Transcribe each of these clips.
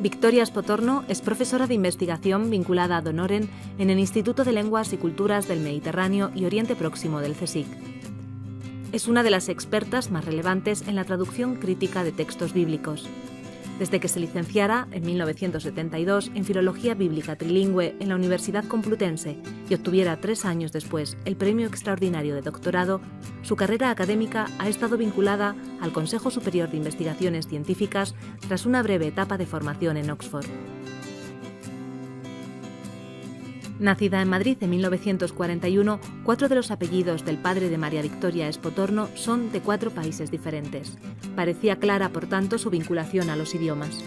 Victoria Spotorno es profesora de investigación vinculada a Donoren en el Instituto de Lenguas y Culturas del Mediterráneo y Oriente Próximo del CSIC. Es una de las expertas más relevantes en la traducción crítica de textos bíblicos. Desde que se licenciara en 1972 en Filología Bíblica Trilingüe en la Universidad Complutense y obtuviera 3 años después el Premio Extraordinario de Doctorado, su carrera académica ha estado vinculada al Consejo Superior de Investigaciones Científicas tras una breve etapa de formación en Oxford. Nacida en Madrid en 1941, 4 de los apellidos del padre de María Victoria Spotorno son de 4 países diferentes. Parecía clara, por tanto, su vinculación a los idiomas.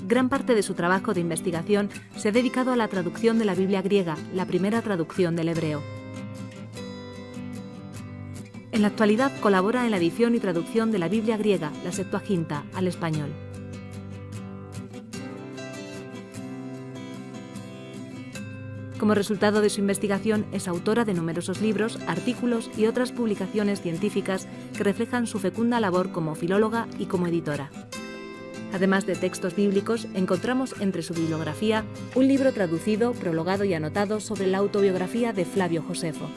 Gran parte de su trabajo de investigación se ha dedicado a la traducción de la Biblia griega, la primera traducción del hebreo. En la actualidad colabora en la edición y traducción de la Biblia griega, la Septuaginta, al español. Como resultado de su investigación, es autora de numerosos libros, artículos y otras publicaciones científicas que reflejan su fecunda labor como filóloga y como editora. Además de textos bíblicos, encontramos entre su bibliografía un libro traducido, prologado y anotado sobre la autobiografía de Flavio Josefo.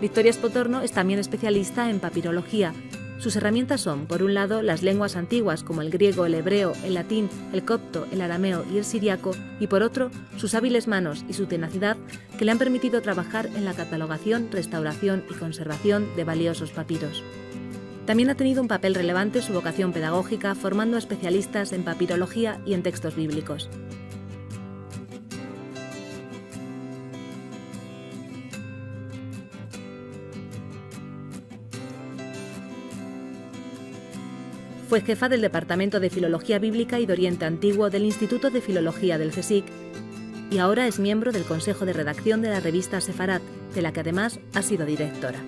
Victoria Spotorno es también especialista en papirología. Sus herramientas son, por un lado, las lenguas antiguas como el griego, el hebreo, el latín, el copto, el arameo y el siriaco, y por otro, sus hábiles manos y su tenacidad que le han permitido trabajar en la catalogación, restauración y conservación de valiosos papiros. También ha tenido un papel relevante su vocación pedagógica, formando a especialistas en papirología y en textos bíblicos. Fue jefa del Departamento de Filología Bíblica y de Oriente Antiguo del Instituto de Filología del CSIC y ahora es miembro del Consejo de Redacción de la revista Sefarat, de la que además ha sido directora.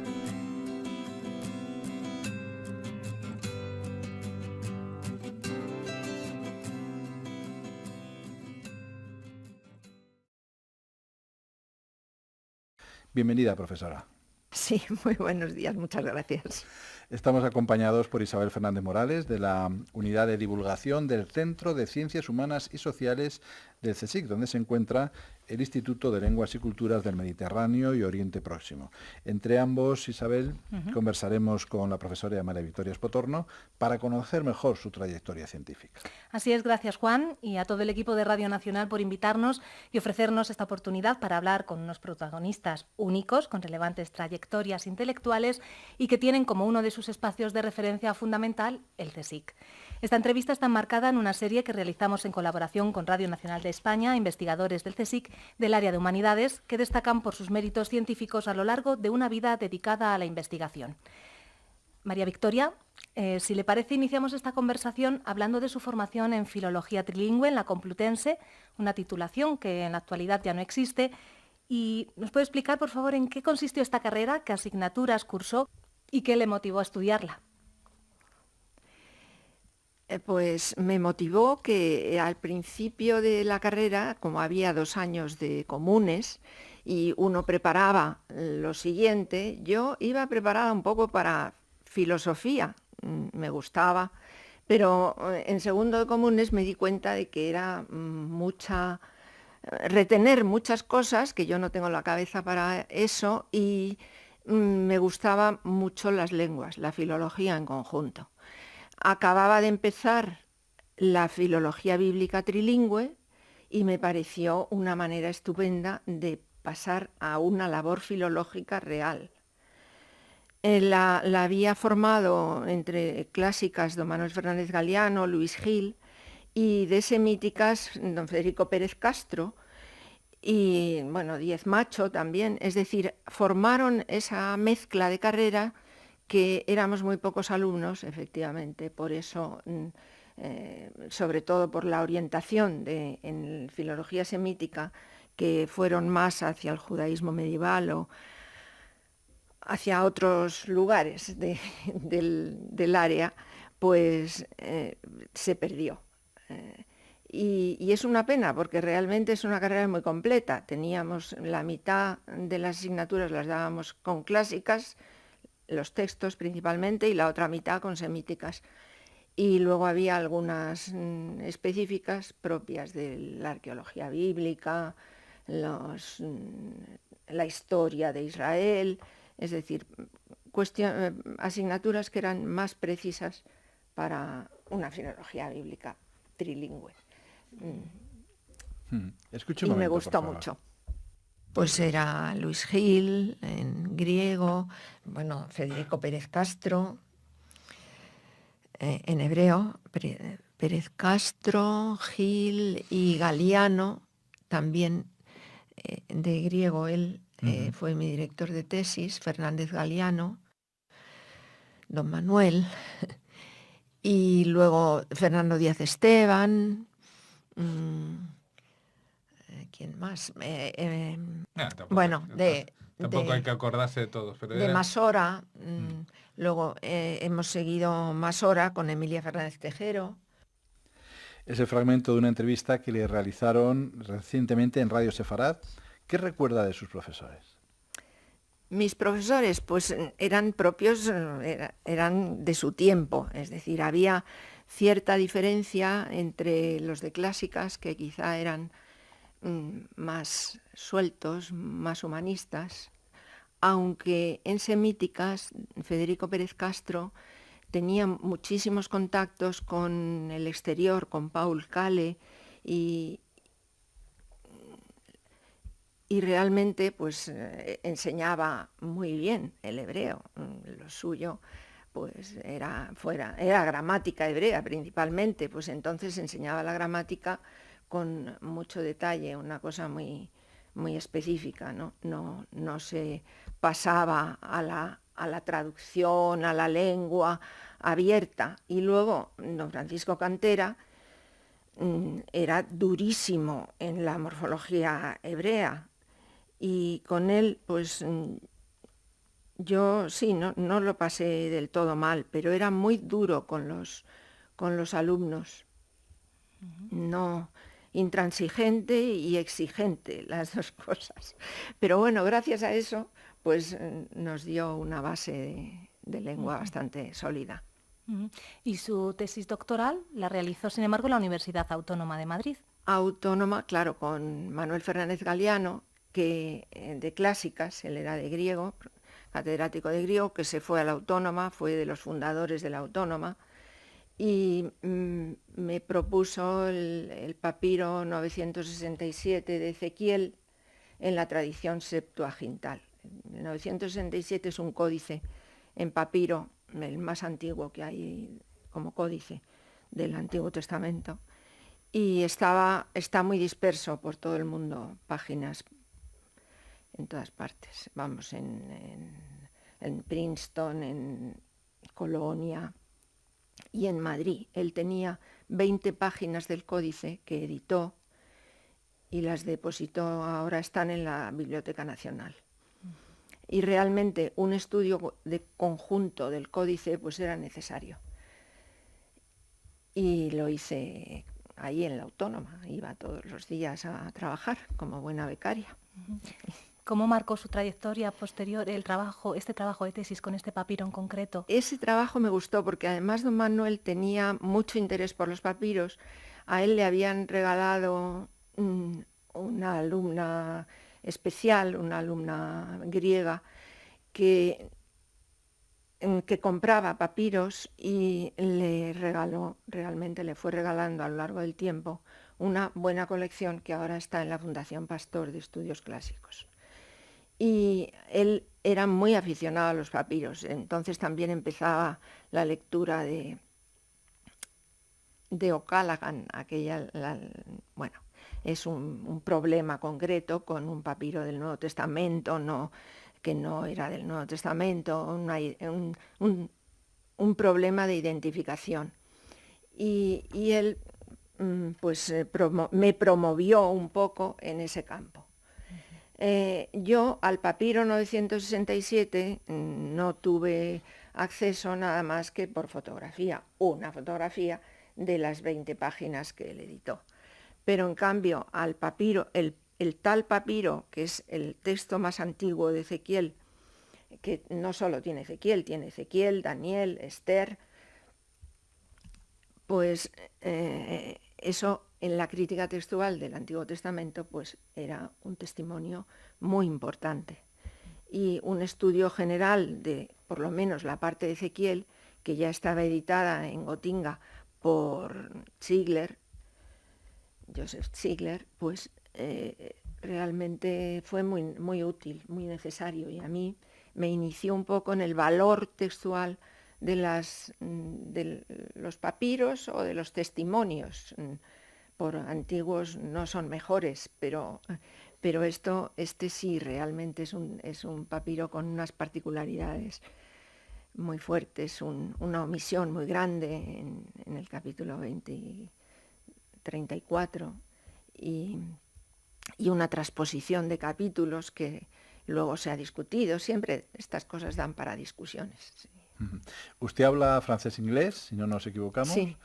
Bienvenida, profesora. Sí, muy buenos días, muchas gracias. Estamos acompañados por Isabel Fernández Morales, de la Unidad de Divulgación del Centro de Ciencias Humanas y Sociales del CSIC, donde se encuentra el Instituto de Lenguas y Culturas del Mediterráneo y Oriente Próximo. Entre ambos, Isabel, conversaremos con la profesora María Victoria Spotorno para conocer mejor su trayectoria científica. Así es, gracias Juan y a todo el equipo de Radio Nacional por invitarnos y ofrecernos esta oportunidad para hablar con unos protagonistas únicos, con relevantes trayectorias intelectuales y que tienen como uno de sus espacios de referencia fundamental el CSIC. Esta entrevista está enmarcada en una serie que realizamos en colaboración con Radio Nacional de España, investigadores del CSIC del área de Humanidades, que destacan por sus méritos científicos a lo largo de una vida dedicada a la investigación. María Victoria, si le parece, iniciamos esta conversación hablando de su formación en Filología Trilingüe en la Complutense, una titulación que en la actualidad ya no existe. ¿Y nos puede explicar, por favor, en qué consistió esta carrera, qué asignaturas cursó y qué le motivó a estudiarla? Pues me motivó que al principio de la carrera, como había 2 años de comunes y uno preparaba lo siguiente, yo iba preparada un poco para filosofía, me gustaba, pero en segundo de comunes me di cuenta de que era retener muchas cosas, que yo no tengo la cabeza para eso, y me gustaban mucho las lenguas, la filología en conjunto. Acababa de empezar la filología bíblica trilingüe y me pareció una manera estupenda de pasar a una labor filológica real. La había formado entre clásicas don Manuel Fernández Galiano, Luis Gil, y de semíticas don Federico Pérez Castro, y bueno, Díez Macho también, es decir, formaron esa mezcla de carrera que éramos muy pocos alumnos, efectivamente, por eso, sobre todo por la orientación en filología semítica, que fueron más hacia el judaísmo medieval o hacia otros lugares del área, pues se perdió. Y es una pena, porque realmente es una carrera muy completa. Teníamos la mitad de las asignaturas las dábamos con clásicas, los textos principalmente, y la otra mitad con semíticas. Y luego había algunas específicas propias de la arqueología bíblica, la historia de Israel, es decir, asignaturas que eran más precisas para una filología bíblica trilingüe. Escuche Y un me momento, gustó por favor. mucho. Pues era Luis Gil en griego, bueno, Federico Pérez Castro en hebreo, Pérez Castro, Gil y Galiano, también de griego. Él fue mi director de tesis, Fernández Galiano, don Manuel, y luego Fernando Díaz Esteban. ¿Quién más? Bueno, tampoco hay que acordarse de todos. Pero de Masora. Luego hemos seguido Masora con Emilia Fernández Tejero. Es el fragmento de una entrevista que le realizaron recientemente en Radio Sefarad. ¿Qué recuerda de sus profesores? Mis profesores, pues eran propios, eran de su tiempo, es decir, había cierta diferencia entre los de clásicas, que quizá eran más sueltos, más humanistas, aunque en semíticas Federico Pérez Castro tenía muchísimos contactos con el exterior, con Paul Kale, y realmente pues enseñaba muy bien el hebreo. Lo suyo pues era gramática hebrea principalmente, pues entonces enseñaba la gramática con mucho detalle, una cosa muy, muy específica, no se pasaba a la traducción, a la lengua abierta. Y luego don Francisco Cantera era durísimo en la morfología hebrea, y con él pues yo sí, no lo pasé del todo mal, pero era muy duro con los alumnos. No, intransigente y exigente, las dos cosas. Pero bueno, gracias a eso, pues nos dio una base de lengua bastante sólida. Y su tesis doctoral la realizó, sin embargo, en la Universidad Autónoma de Madrid. Autónoma, claro, con Manuel Fernández Galiano, que de clásicas, él era de griego, catedrático de griego, que se fue a la Autónoma, fue de los fundadores de la Autónoma, y me propuso el papiro 967 de Ezequiel en la tradición septuagintal. El 967 es un códice en papiro, el más antiguo que hay como códice del Antiguo Testamento, y está muy disperso por todo el mundo, páginas en todas partes. Vamos, en Princeton, en Colonia y en Madrid. Él tenía 20 páginas del códice que editó y las depositó, ahora están en la Biblioteca Nacional. Y realmente un estudio de conjunto del códice pues era necesario. Y lo hice ahí en la Autónoma, iba todos los días a trabajar como buena becaria. ¿Cómo marcó su trayectoria posterior este trabajo de tesis con este papiro en concreto? Ese trabajo me gustó porque además don Manuel tenía mucho interés por los papiros. A él le habían regalado una alumna especial, una alumna griega, que compraba papiros, y realmente le fue regalando a lo largo del tiempo una buena colección que ahora está en la Fundación Pastor de Estudios Clásicos. Y él era muy aficionado a los papiros, entonces también empezaba la lectura de O'Callaghan, bueno, es un problema concreto con un papiro del Nuevo Testamento, que no era del Nuevo Testamento, un problema de identificación. Y él pues me promovió un poco en ese campo. Yo al papiro 967 no tuve acceso nada más que por fotografía, una fotografía de las 20 páginas que él editó. Pero en cambio al papiro, el tal papiro, que es el texto más antiguo de Ezequiel, que no solo tiene Ezequiel, Daniel, Esther, pues eso en la crítica textual del Antiguo Testamento pues era un testimonio muy importante. Y un estudio general de, por lo menos, la parte de Ezequiel, que ya estaba editada en Gotinga por Ziegler, Joseph Ziegler, pues realmente fue muy, muy útil, muy necesario, y a mí me inició un poco en el valor textual de los papiros o de los testimonios. Por antiguos no son mejores, pero este sí realmente es un papiro con unas particularidades muy fuertes, una omisión muy grande en el capítulo 34 y una transposición de capítulos que luego se ha discutido. Siempre estas cosas dan para discusiones. Sí. Usted habla francés-inglés, si no nos equivocamos. Sí.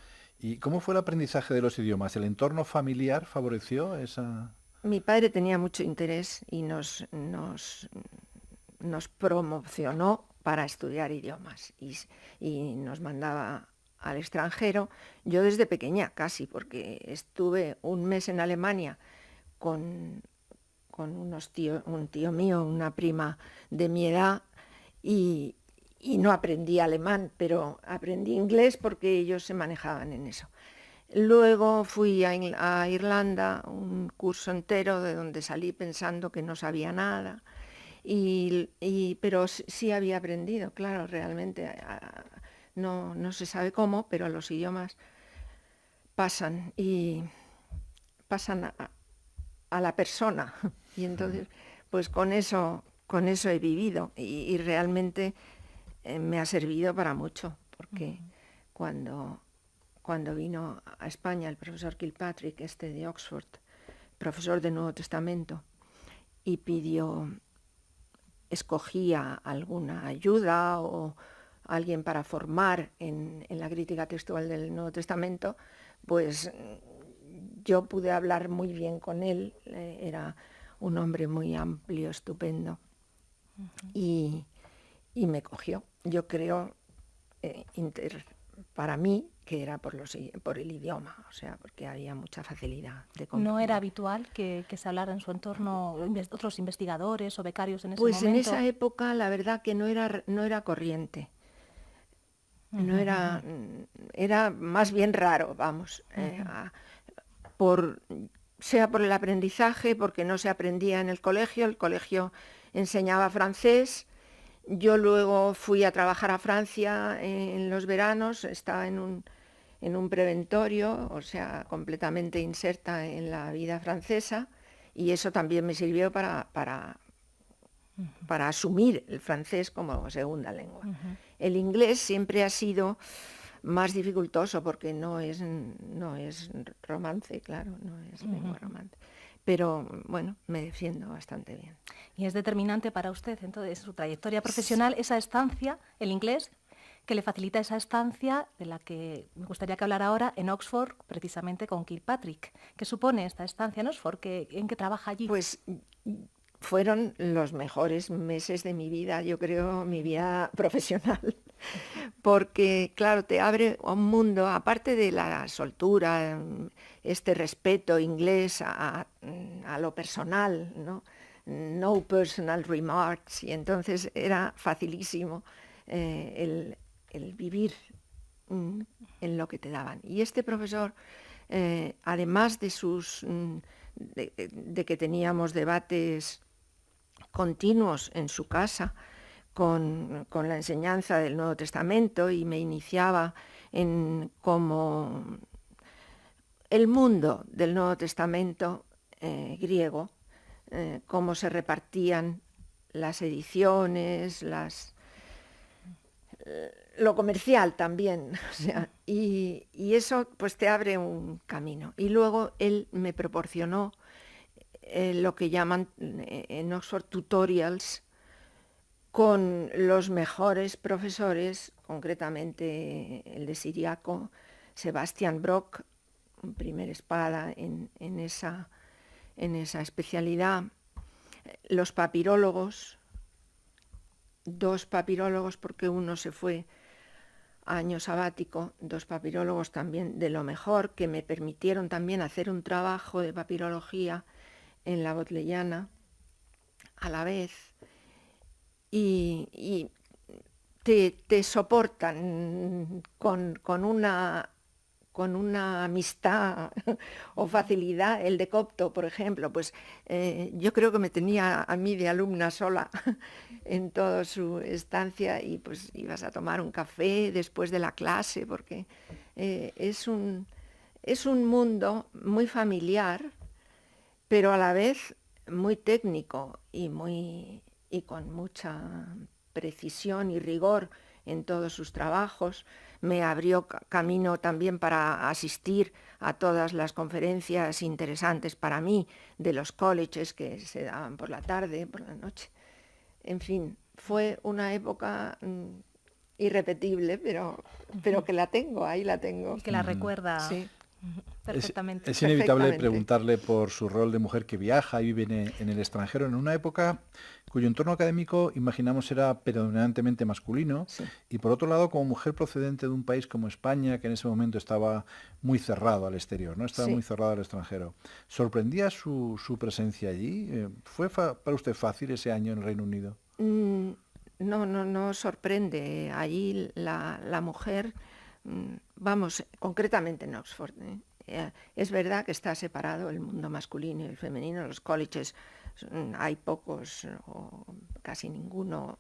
¿Y cómo fue el aprendizaje de los idiomas? ¿El entorno familiar favoreció esa...? Mi padre tenía mucho interés y nos promocionó para estudiar idiomas y nos mandaba al extranjero. Yo desde pequeña casi, porque estuve un mes en Alemania con un tío mío, una prima de mi edad, y no aprendí alemán, pero aprendí inglés porque ellos se manejaban en eso. Luego fui a Irlanda, un curso entero de donde salí pensando que no sabía nada, pero sí había aprendido, claro, realmente. No se sabe cómo, pero los idiomas pasan a la persona. Y entonces, pues con eso he vivido y realmente me ha servido para mucho, porque cuando vino a España el profesor Kilpatrick, de Oxford, profesor del Nuevo Testamento, y escogía alguna ayuda o alguien para formar en la crítica textual del Nuevo Testamento, pues yo pude hablar muy bien con él. Era un hombre muy amplio, estupendo, y me cogió. Yo creo, para mí, que era por el idioma, o sea, porque había mucha facilidad de comprender. ¿No era habitual que se hablara en su entorno otros investigadores o becarios en ese pues momento? Pues en esa época la verdad que no era corriente. No era más bien raro, vamos, sea por el aprendizaje, porque no se aprendía en el colegio enseñaba francés. Yo luego fui a trabajar a Francia en los veranos, estaba en un preventorio, o sea, completamente inserta en la vida francesa, y eso también me sirvió para asumir el francés como segunda lengua. El inglés siempre ha sido más dificultoso porque no es romance, claro, no es lengua romance. Pero bueno, me defiendo bastante bien. ¿Y es determinante para usted, entonces, su trayectoria profesional, esa estancia, el inglés, que le facilita esa estancia de la que me gustaría que hablara ahora en Oxford, precisamente con Kilpatrick? ¿Qué supone esta estancia en Oxford? ¿En qué trabaja allí? Pues fueron los mejores meses de mi vida, yo creo, mi vida profesional, porque, claro, te abre un mundo, aparte de la soltura, este respeto inglés a lo personal, ¿no? No personal remarks, y entonces era facilísimo el vivir en lo que te daban. Y este profesor, además de que teníamos debates continuos en su casa con la enseñanza del Nuevo Testamento, y me iniciaba en cómo el mundo del Nuevo Testamento griego, cómo se repartían las ediciones, lo comercial también, o sea, y eso pues te abre un camino. Y luego él me proporcionó lo que llaman en Oxford tutorials con los mejores profesores, concretamente el de Siriaco, Sebastian Brock, un primer espada en esa especialidad, los papirólogos, 2 papirólogos porque uno se fue a año sabático, 2 papirólogos también de lo mejor, que me permitieron también hacer un trabajo de papirología en la Bodleiana a la vez, y te soportan con una amistad o facilidad. El de Copto, por ejemplo, pues yo creo que me tenía a mí de alumna sola en toda su estancia, y pues ibas a tomar un café después de la clase, porque es un mundo muy familiar, pero a la vez muy técnico y con mucha precisión y rigor en todos sus trabajos. Me abrió camino también para asistir a todas las conferencias interesantes para mí de los colleges que se daban por la tarde, por la noche. En fin, fue una época irrepetible, pero que la tengo, ahí la tengo. Y que la recuerda. Sí. Perfectamente. Es inevitable preguntarle por su rol de mujer que viaja y vive en el extranjero, en una época cuyo entorno académico, imaginamos, era predominantemente masculino, Sí. y por otro lado, como mujer procedente de un país como España, que en ese momento estaba muy cerrado al exterior, ¿no? Estaba Sí. muy cerrado al extranjero. ¿Sorprendía su presencia allí? ¿Fue para usted fácil ese año en el Reino Unido? No sorprende. Allí la mujer, vamos, concretamente en Oxford, es verdad que está separado el mundo masculino y el femenino. Los colleges hay pocos o casi ninguno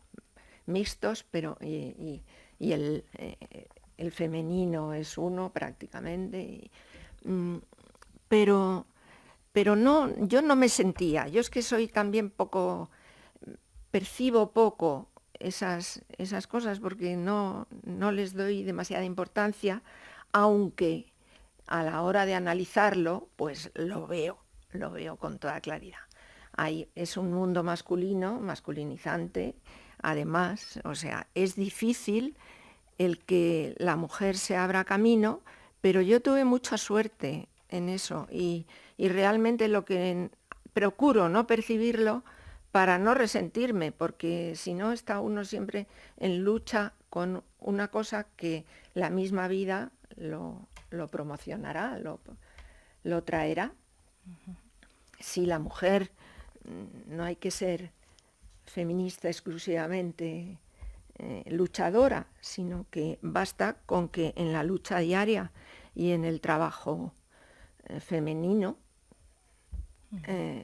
mixtos, pero y el femenino es uno prácticamente. Pero no, yo no me sentía. Yo es que soy también percibo poco esas cosas, porque no les doy demasiada importancia, aunque a la hora de analizarlo, pues lo veo con toda claridad. Es un mundo masculino, masculinizante, además, o sea, es difícil el que la mujer se abra camino, pero yo tuve mucha suerte en eso, y realmente lo que procuro no percibirlo para no resentirme, porque si no está uno siempre en lucha con una cosa que la misma vida lo promocionará, lo traerá. Si la mujer, no hay que ser feminista exclusivamente luchadora, sino que basta con que en la lucha diaria y en el trabajo femenino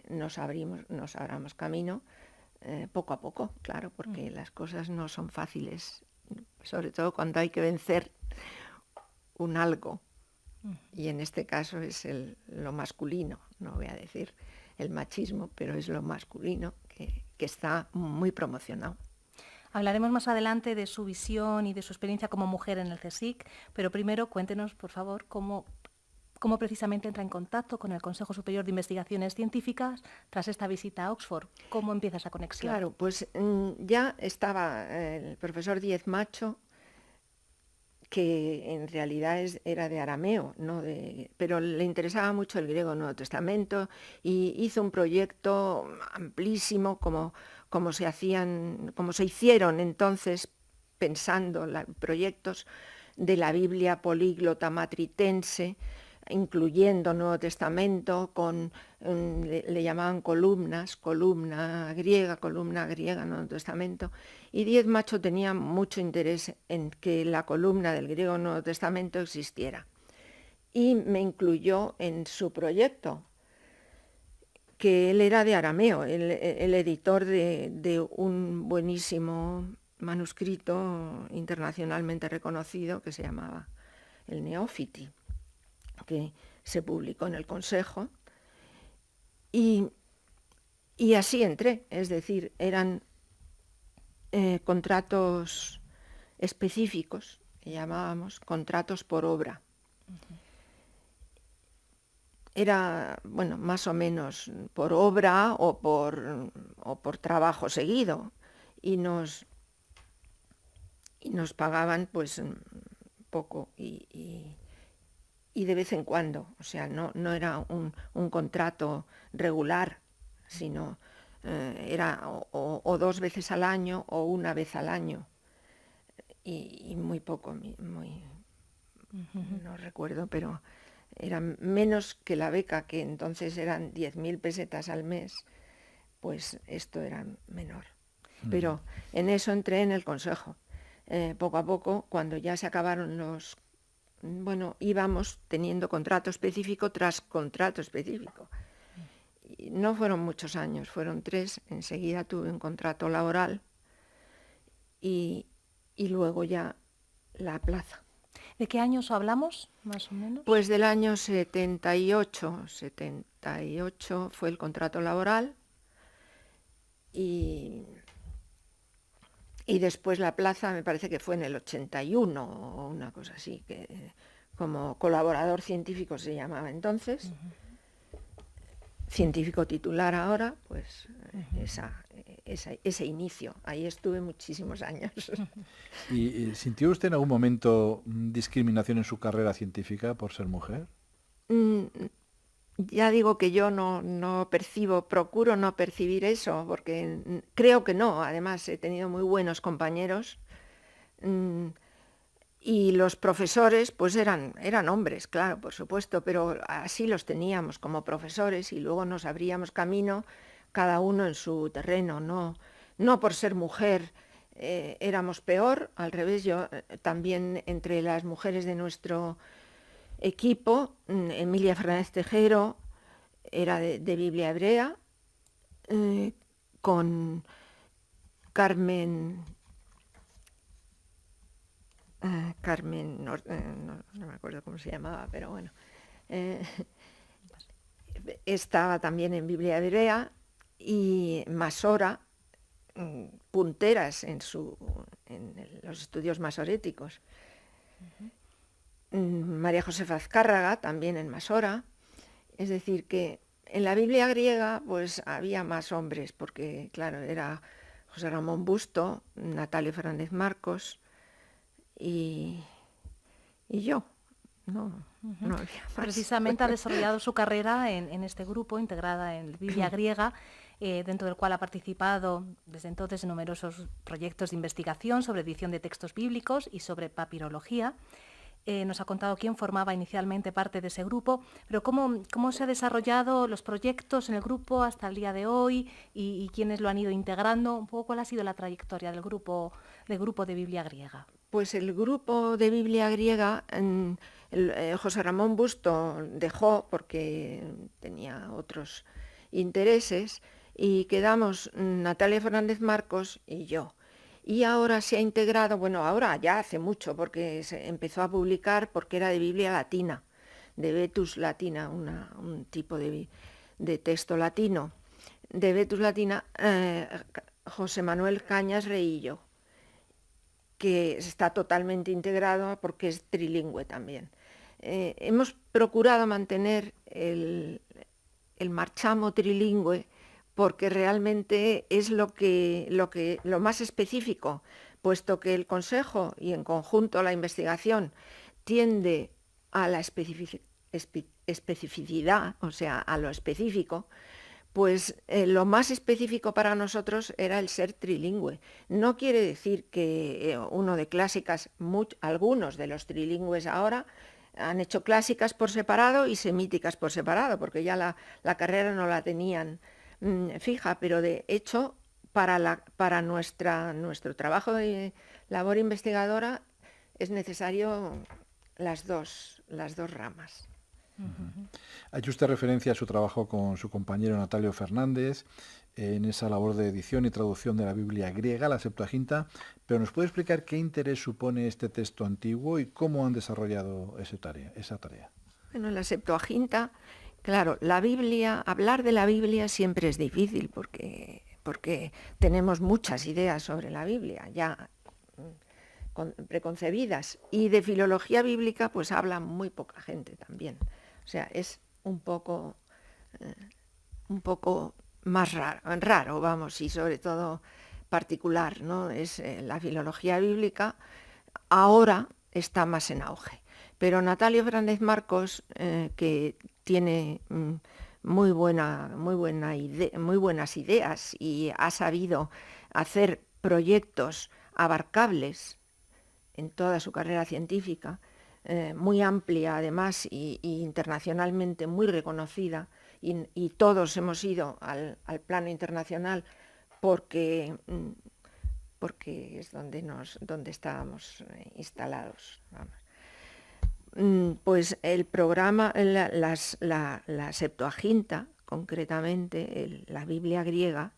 nos abramos camino poco a poco, claro, porque las cosas no son fáciles, sobre todo cuando hay que vencer un algo, y en este caso es lo masculino, no voy a decir el machismo, pero es lo masculino que está muy promocionado. Hablaremos más adelante de su visión y de su experiencia como mujer en el CSIC, pero primero cuéntenos, por favor, cómo precisamente entra en contacto con el Consejo Superior de Investigaciones Científicas tras esta visita a Oxford. ¿Cómo empieza esa conexión? Claro, pues ya estaba el profesor Díez Macho, que en realidad era de arameo, pero le interesaba mucho el griego Nuevo Testamento, y hizo un proyecto amplísimo como se hicieron entonces, pensando proyectos de la Biblia políglota matritense, incluyendo Nuevo Testamento, le llamaban columnas, columna griega, Nuevo Testamento, y Díez Macho tenía mucho interés en que la columna del griego Nuevo Testamento existiera, y me incluyó en su proyecto, que él era de arameo, el editor de un buenísimo manuscrito internacionalmente reconocido que se llamaba el Neófiti, que se publicó en el Consejo, y así entré, es decir, eran contratos específicos, que llamábamos contratos por obra. era, bueno, más o menos por obra o por trabajo seguido. Y nos pagaban pues poco y de vez en cuando. O sea, no era un contrato regular, sino era o 2 veces al año o 1 vez al año. Y muy poco, no recuerdo, pero era menos que la beca, que entonces eran 10.000 pesetas al mes, pues esto era menor. Pero en eso entré en el consejo. Poco a poco, cuando ya se acabaron bueno, íbamos teniendo contrato específico tras contrato específico. Y no fueron muchos años, fueron 3. Enseguida tuve un contrato laboral y luego ya la plaza. ¿De qué años hablamos, más o menos? Pues del año 78 fue el contrato laboral y después la plaza me parece que fue en el 81 o una cosa así, que como colaborador científico se llamaba entonces, científico titular ahora, pues ese inicio, ahí estuve muchísimos años. ¿Y sintió usted en algún momento discriminación en su carrera científica por ser mujer? Ya digo que yo no percibo, procuro no percibir eso, porque creo que no. Además, he tenido muy buenos compañeros y los profesores pues eran hombres, claro, por supuesto, pero así los teníamos como profesores y luego nos abríamos camino cada uno en su terreno, no por ser mujer éramos peor, al revés. Yo también, entre las mujeres de nuestro equipo, Emilia Fernández Tejero era de Biblia hebrea, con Carmen, no me acuerdo cómo se llamaba, pero bueno, estaba también en Biblia hebrea, y Masora, punteras en los estudios masoréticos. María Josefa Azcárraga también en Masora. Es decir, que en la Biblia griega pues había más hombres, porque claro, era José Ramón Busto, Natalio Fernández Marcos y yo. No había más. Precisamente ha desarrollado su carrera en este grupo, integrada en Biblia griega, dentro del cual ha participado desde entonces en numerosos proyectos de investigación sobre edición de textos bíblicos y sobre papirología. Nos ha contado quién formaba inicialmente parte de ese grupo, pero cómo se han desarrollado los proyectos en el grupo hasta el día de hoy y quiénes lo han ido integrando, un poco cuál ha sido la trayectoria del grupo de Biblia griega. Pues el grupo de Biblia griega, José Ramón Busto dejó porque tenía otros intereses, y quedamos Natalia Fernández Marcos y yo. Y ahora se ha integrado, bueno, ahora ya hace mucho, porque se empezó a publicar, porque era de Biblia latina, de Vetus latina, un tipo de texto latino, de Vetus latina, José Manuel Cañas Reillo, que está totalmente integrado porque es trilingüe también. Hemos procurado mantener el marchamo trilingüe, porque realmente es lo más específico, puesto que el consejo y en conjunto la investigación tiende a la especificidad, o sea, a lo específico, pues lo más específico para nosotros era el ser trilingüe. No quiere decir que uno de clásicas, algunos de los trilingües ahora han hecho clásicas por separado y semíticas por separado, porque ya la carrera no la tenían fija, pero de hecho para nuestro trabajo de labor investigadora es necesario las dos ramas. Ha hecho usted referencia a su trabajo con su compañero Natalio Fernández en esa labor de edición y traducción de la Biblia griega, la Septuaginta, pero ¿nos puede explicar qué interés supone este texto antiguo y cómo han desarrollado esa tarea? Bueno, la Septuaginta, claro, la Biblia, hablar de la Biblia siempre es difícil porque tenemos muchas ideas sobre la Biblia ya preconcebidas, y de filología bíblica pues habla muy poca gente también. O sea, es un poco más raro, vamos, y sobre todo particular, ¿no? Es la filología bíblica ahora está más en auge. Pero Natalio Fernández Marcos, que tiene muy buenas ideas y ha sabido hacer proyectos abarcables en toda su carrera científica, muy amplia además y internacionalmente muy reconocida, y todos hemos ido al plano internacional porque es donde estábamos instalados. Pues el programa, la Septuaginta, concretamente la Biblia griega,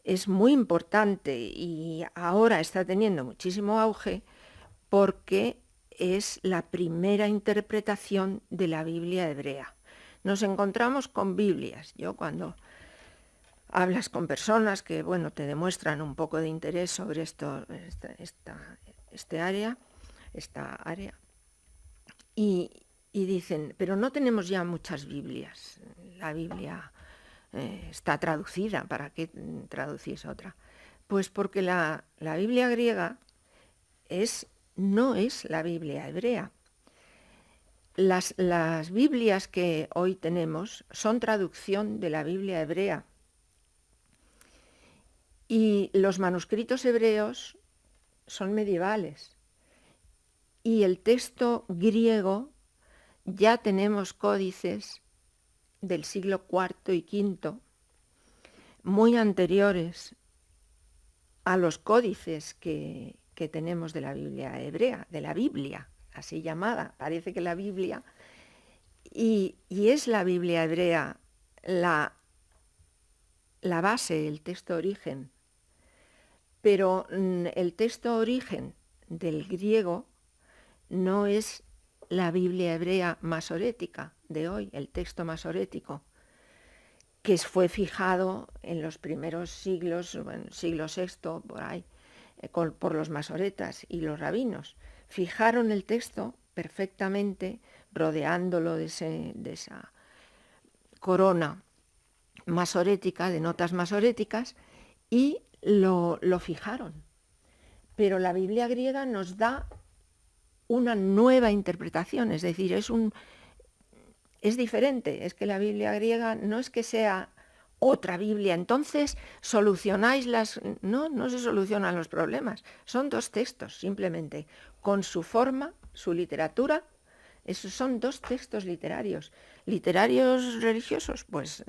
es muy importante y ahora está teniendo muchísimo auge porque es la primera interpretación de la Biblia hebrea. Nos encontramos con Biblias. Yo cuando hablas con personas que, bueno, te demuestran un poco de interés sobre esta área, y dicen, pero no tenemos ya muchas Biblias. La Biblia está traducida, ¿para qué traducís otra? Pues porque la Biblia griega no es la Biblia hebrea. Las Biblias que hoy tenemos son traducción de la Biblia hebrea. Y los manuscritos hebreos son medievales. Y el texto griego, ya tenemos códices del siglo IV y V, muy anteriores a los códices que tenemos de la Biblia hebrea, de la Biblia, así llamada. Parece que la Biblia, y es la Biblia hebrea la base, el texto origen, pero el texto origen del griego no es la Biblia hebrea masorética de hoy, el texto masorético, que fue fijado en los primeros siglos, siglo VI, por ahí, por los masoretas y los rabinos. Fijaron el texto perfectamente, rodeándolo de esa corona masorética, de notas masoréticas, y lo fijaron. Pero la Biblia griega nos da una nueva interpretación, es decir, es diferente. Es que la Biblia griega no es que sea otra Biblia, entonces solucionáis no se solucionan los problemas, son dos textos simplemente, con su forma, su literatura. Esos son dos textos literarios. ¿Literarios religiosos? Pues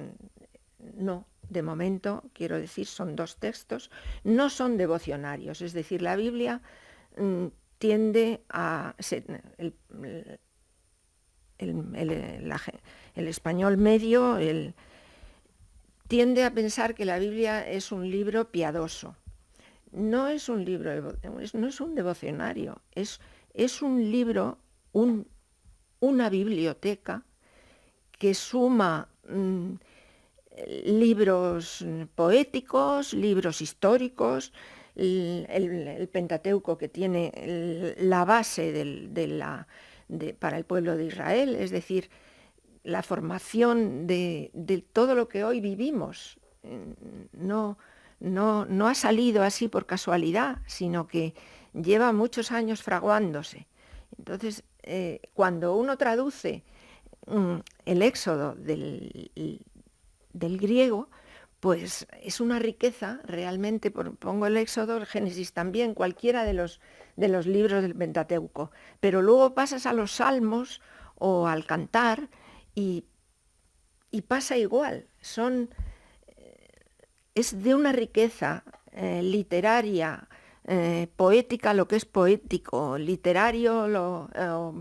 no, de momento, quiero decir, son dos textos, no son devocionarios, es decir, la Biblia tiende a... El español medio tiende a pensar que la Biblia es un libro piadoso. No es un libro, no es un devocionario, es un libro, una biblioteca que suma libros poéticos, libros históricos, el Pentateuco, que tiene la base para el pueblo de Israel, es decir, la formación de todo lo que hoy vivimos. No ha salido así por casualidad, sino que lleva muchos años fraguándose. Entonces, cuando uno traduce el Éxodo del griego, pues es una riqueza realmente. Pongo el Éxodo, el Génesis también, cualquiera de los libros del Pentateuco, pero luego pasas a los Salmos o al Cantar y pasa igual. Es de una riqueza literaria, poética lo que es poético, literario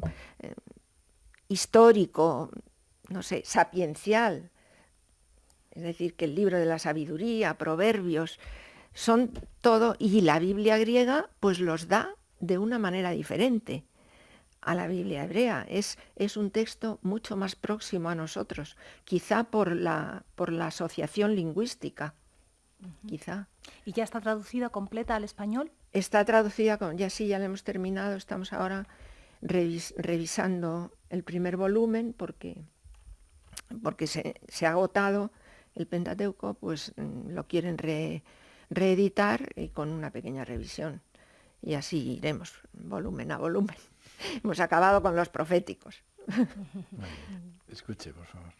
histórico, no sé, sapiencial. Es decir, que el libro de la sabiduría, proverbios, son todo, y la Biblia griega pues los da de una manera diferente a la Biblia hebrea. Es un texto mucho más próximo a nosotros, quizá por la asociación lingüística, quizá. ¿Y ya está traducida completa al español? Está traducida, ya la hemos terminado, estamos ahora revisando el primer volumen, porque porque se ha agotado el Pentateuco, pues lo quieren reeditar y con una pequeña revisión. Y así iremos, volumen a volumen. Hemos acabado con los proféticos. Muy bien. Escuche, por favor.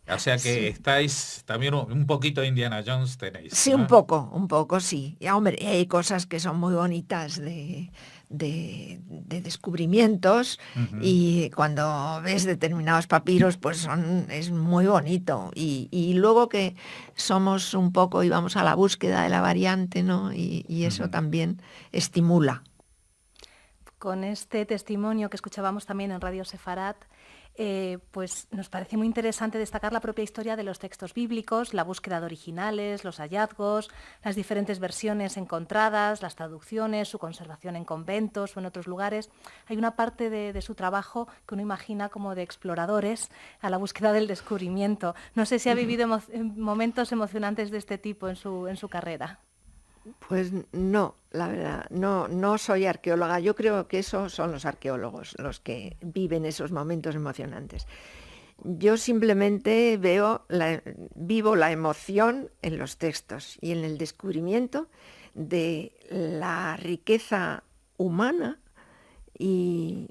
O sea que Sí. estáis también un poquito de Indiana Jones tenéis, Sí, ¿no? un poco, sí. Y, hombre, hay cosas que son muy bonitas de descubrimientos, Ujú. y cuando ves determinados papiros, pues es muy bonito. Y luego que somos un poco y vamos a la búsqueda de la variante, ¿no? Y eso Ujú. también estimula. Con este testimonio que escuchábamos también en Radio Sefarat, pues nos parece muy interesante destacar la propia historia de los textos bíblicos, la búsqueda de originales, los hallazgos, las diferentes versiones encontradas, las traducciones, su conservación en conventos o en otros lugares. Hay una parte de su trabajo que uno imagina como de exploradores a la búsqueda del descubrimiento. No sé si ha vivido momentos emocionantes de este tipo en su carrera. Pues no, la verdad, no soy arqueóloga. Yo creo que esos son los arqueólogos los que viven esos momentos emocionantes. Yo simplemente vivo la emoción en los textos y en el descubrimiento de la riqueza humana y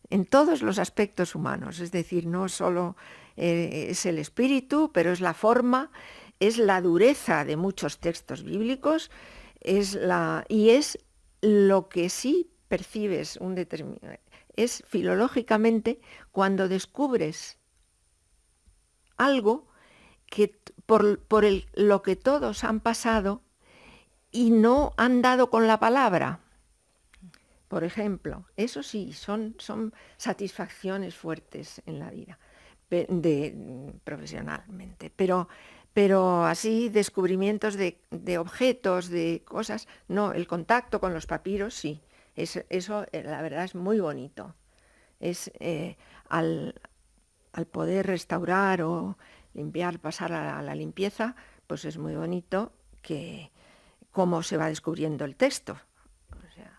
en todos los aspectos humanos. Es decir, no solo es el espíritu, pero es la forma, es la dureza de muchos textos bíblicos, y es lo que sí percibes es filológicamente cuando descubres algo que lo que todos han pasado y no han dado con la palabra. Por ejemplo, eso sí, son satisfacciones fuertes en la vida profesionalmente, pero así descubrimientos de objetos, de cosas, no, el contacto con los papiros sí, eso la verdad es muy bonito. Es al poder restaurar o limpiar, pasar a la limpieza, pues es muy bonito que cómo se va descubriendo el texto, o sea,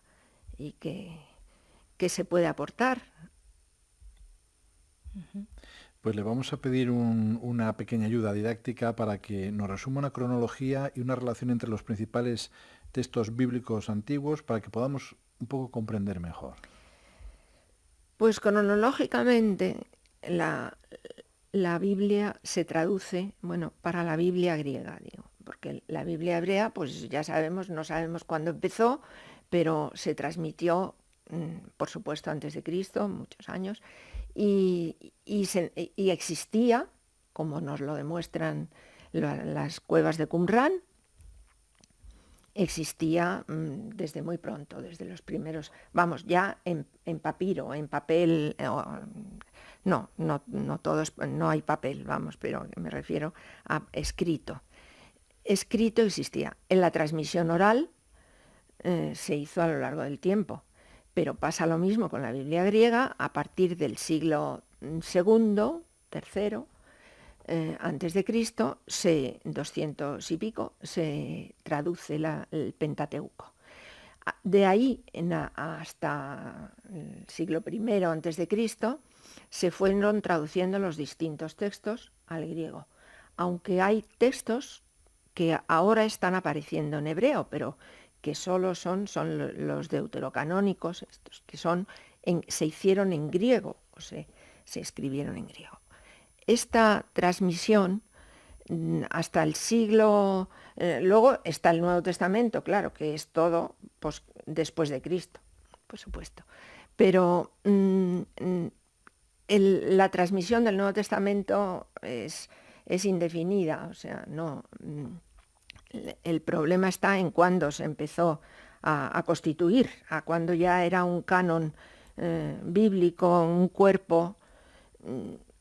y que se puede aportar. Pues le vamos a pedir una pequeña ayuda didáctica para que nos resuma una cronología y una relación entre los principales textos bíblicos antiguos para que podamos un poco comprender mejor. Pues cronológicamente la Biblia se traduce, bueno, para la Biblia griega, digo, porque la Biblia hebrea, pues ya sabemos, no sabemos cuándo empezó, pero se transmitió, por supuesto, antes de Cristo, muchos años, y existía, como nos lo demuestran las cuevas de Qumrán, existía desde muy pronto, desde los primeros, vamos, ya en papiro, en papel, no todos, no hay papel, vamos, pero me refiero a escrito. Escrito existía. En la transmisión oral se hizo a lo largo del tiempo, pero pasa lo mismo con la Biblia griega a partir del siglo II, III, antes de Cristo, 200 y pico, se traduce el Pentateuco. De ahí hasta el siglo I antes de Cristo se fueron traduciendo los distintos textos al griego, aunque hay textos que ahora están apareciendo en hebreo, pero que solo son los deuterocanónicos, estos que se hicieron en griego, o se escribieron en griego. Esta transmisión hasta el siglo... luego está el Nuevo Testamento, claro, que es todo después de Cristo, por supuesto. Pero la transmisión del Nuevo Testamento es indefinida, o sea, no... el problema está en cuándo se empezó a constituir, a cuándo ya era un canon bíblico, un cuerpo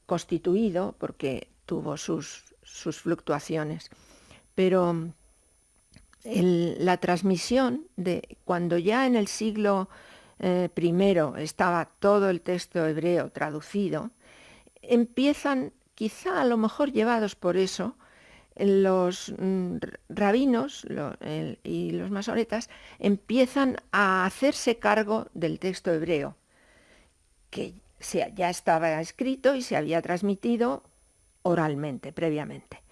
constituido, porque tuvo sus fluctuaciones. Pero la transmisión de cuando ya en el siglo I estaba todo el texto hebreo traducido, empiezan, quizá a lo mejor llevados por eso, los rabinos y los masoretas empiezan a hacerse cargo del texto hebreo, que ya estaba escrito y se había transmitido oralmente, previamente.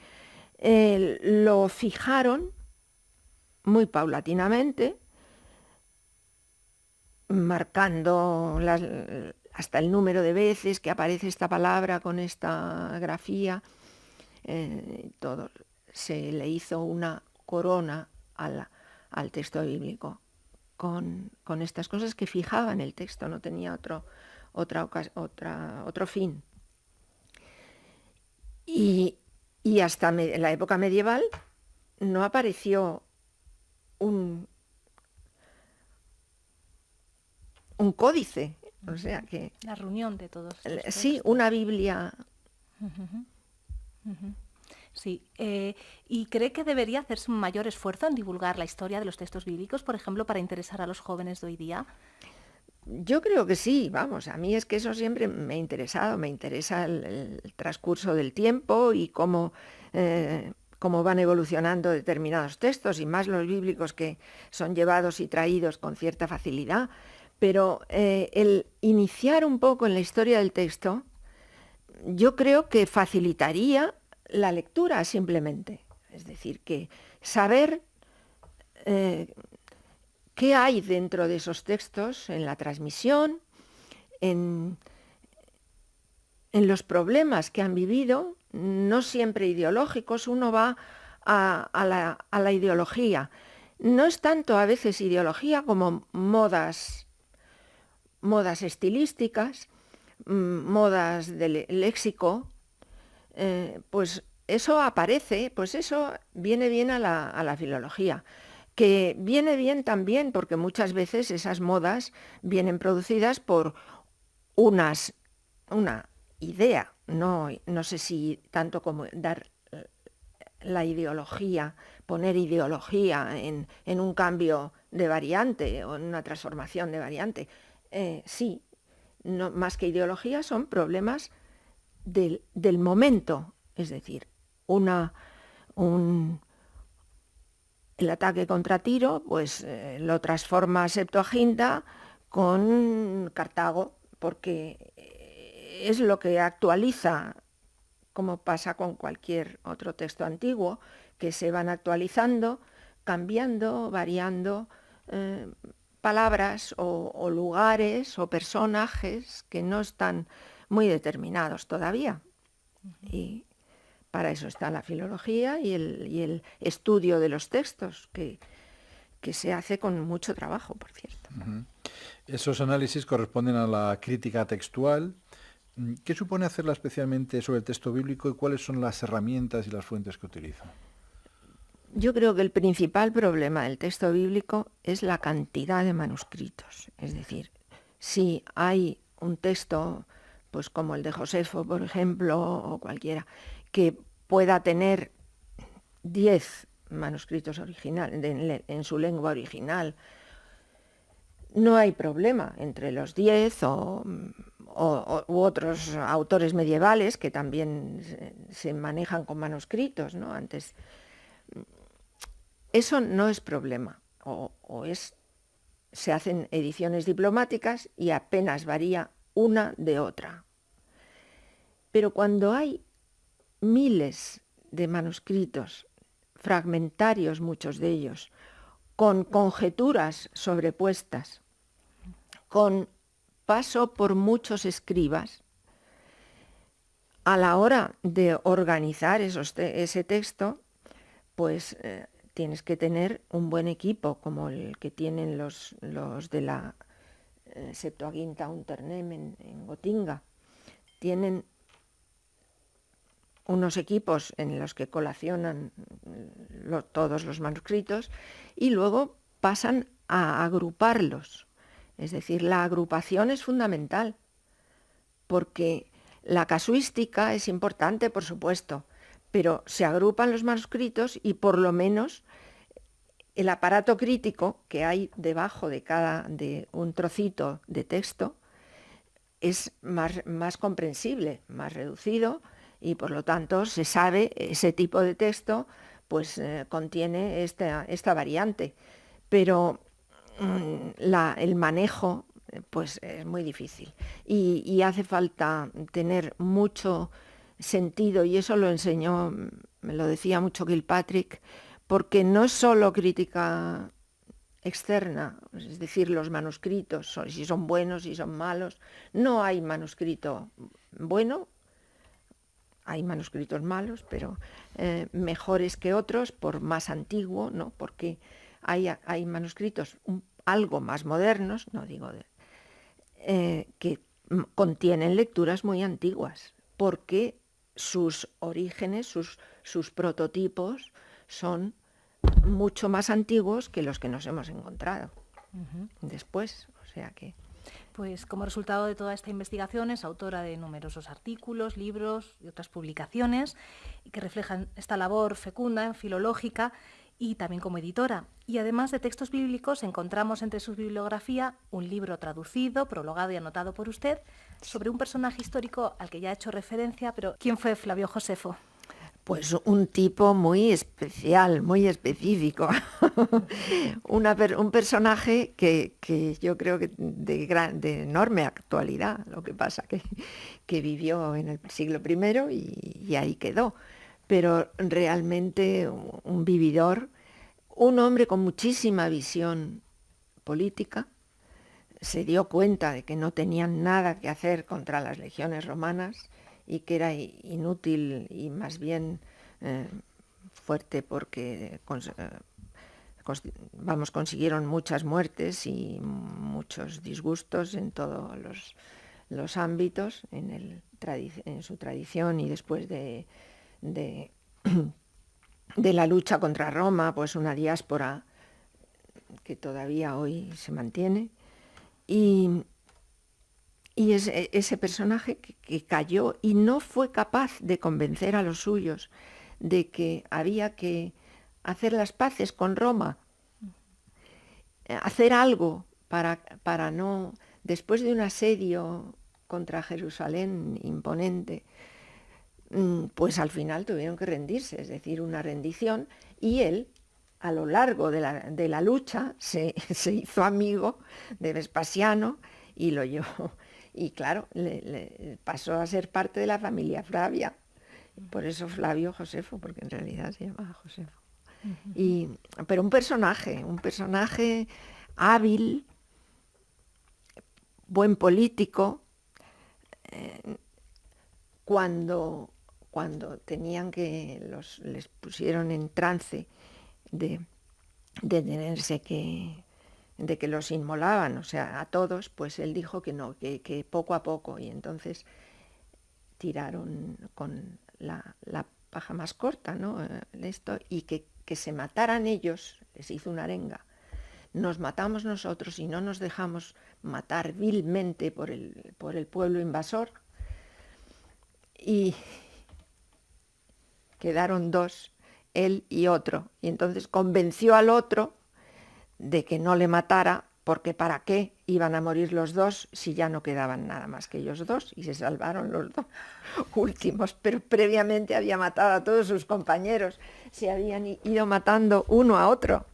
Lo fijaron muy paulatinamente, marcando hasta el número de veces que aparece esta palabra con esta grafía. Todo. Se le hizo una corona al texto bíblico con estas cosas que fijaban el texto, no tenía otro fin. Y hasta la época medieval no apareció un códice, o sea que... La reunión de todos. Sí, una Biblia. Sí. ¿Y cree que debería hacerse un mayor esfuerzo en divulgar la historia de los textos bíblicos, por ejemplo, para interesar a los jóvenes de hoy día? Yo creo que sí, vamos, a mí es que eso siempre me ha interesado, me interesa el transcurso del tiempo y cómo van evolucionando determinados textos, y más los bíblicos que son llevados y traídos con cierta facilidad. Pero el iniciar un poco en la historia del texto, yo creo que facilitaría la lectura simplemente. Es decir, que saber qué hay dentro de esos textos, en la transmisión, en los problemas que han vivido, no siempre ideológicos. Uno va a la ideología. No es tanto a veces ideología como modas estilísticas, modas de léxico, pues eso aparece, pues eso viene bien a la filología, que viene bien también porque muchas veces esas modas vienen producidas por una idea, no sé si tanto como dar la ideología, poner ideología en un cambio de variante o en una transformación de variante. Sí, no, más que ideología son problemas del momento, es decir, el ataque contra Tiro, pues lo transforma Septuaginta con Cartago, porque es lo que actualiza, como pasa con cualquier otro texto antiguo, que se van actualizando, cambiando, variando palabras o lugares o personajes que no están muy determinados todavía. Y para eso está la filología y el estudio de los textos, que se hace con mucho trabajo, por cierto. Esos análisis corresponden a la crítica textual. ¿Qué supone hacerla especialmente sobre el texto bíblico y cuáles son las herramientas y las fuentes que utiliza? Yo creo que el principal problema del texto bíblico es la cantidad de manuscritos. Es decir, si hay un texto, pues como el de Josefo, por ejemplo, o cualquiera, que pueda tener 10 manuscritos originales en su lengua original, no hay problema entre los 10 u otros autores medievales que también se manejan con manuscritos, ¿no? Antes, eso no es problema, se hacen ediciones diplomáticas y apenas varía una de otra. Pero cuando hay miles de manuscritos, fragmentarios muchos de ellos, con conjeturas sobrepuestas, con paso por muchos escribas, a la hora de organizar ese texto, pues tienes que tener un buen equipo, como el que tienen los de la Septuaginta Unternehm en Gotinga. Tienen unos equipos en los que colacionan todos los manuscritos y luego pasan a agruparlos. Es decir, la agrupación es fundamental, porque la casuística es importante, por supuesto, pero se agrupan los manuscritos y por lo menos el aparato crítico que hay debajo de un trocito de texto es más comprensible, más reducido, y por lo tanto se sabe ese tipo de texto pues contiene esta variante. Pero el manejo pues es muy difícil. Y hace falta tener mucho sentido, y eso lo enseñó, me lo decía mucho Kilpatrick, porque no es solo crítica externa, es decir, los manuscritos, si son buenos, si son malos. No hay manuscrito bueno, hay manuscritos malos, pero mejores que otros por más antiguo, ¿no? Porque hay manuscritos algo más modernos, no digo, que contienen lecturas muy antiguas, porque sus orígenes, sus prototipos son mucho más antiguos que los que nos hemos encontrado después. O sea que... Pues como resultado de toda esta investigación es autora de numerosos artículos, libros y otras publicaciones que reflejan esta labor fecunda, filológica, y también como editora. Y además de textos bíblicos encontramos entre su bibliografía un libro traducido, prologado y anotado por usted sobre un personaje histórico al que ya ha hecho referencia, pero ¿quién fue Flavio Josefo? Pues un tipo muy especial, muy específico. Un personaje que yo creo que de enorme actualidad. Lo que pasa que vivió en el siglo I y ahí quedó. Pero realmente un vividor, un hombre con muchísima visión política. Se dio cuenta de que no tenían nada que hacer contra las legiones romanas y que era inútil y más bien fuerte, porque consiguieron muchas muertes y muchos disgustos en todos los ámbitos, en su tradición, y después de la lucha contra Roma, pues una diáspora que todavía hoy se mantiene. Y es ese personaje que cayó y no fue capaz de convencer a los suyos de que había que hacer las paces con Roma, hacer algo para no, después de un asedio contra Jerusalén imponente, pues al final tuvieron que rendirse, es decir, una rendición, y él, a lo largo de la lucha, se hizo amigo de Vespasiano y lo llevó. Y claro, le pasó a ser parte de la familia Flavia. Por eso Flavio Josefo, porque en realidad se llamaba Josefo. Pero un personaje hábil, buen político. Cuando tenían les pusieron en trance de que los inmolaban, o sea, a todos, pues él dijo que no, que poco a poco, y entonces tiraron con la paja más corta, ¿no? Esto, y que se mataran ellos, les hizo una arenga. Nos matamos nosotros y no nos dejamos matar vilmente por el pueblo invasor. Y quedaron dos, él y otro, y entonces convenció al otro de que no le matara, porque ¿para qué iban a morir los dos si ya no quedaban nada más que ellos dos? Y se salvaron los dos últimos, pero previamente había matado a todos sus compañeros, se habían ido matando uno a otro.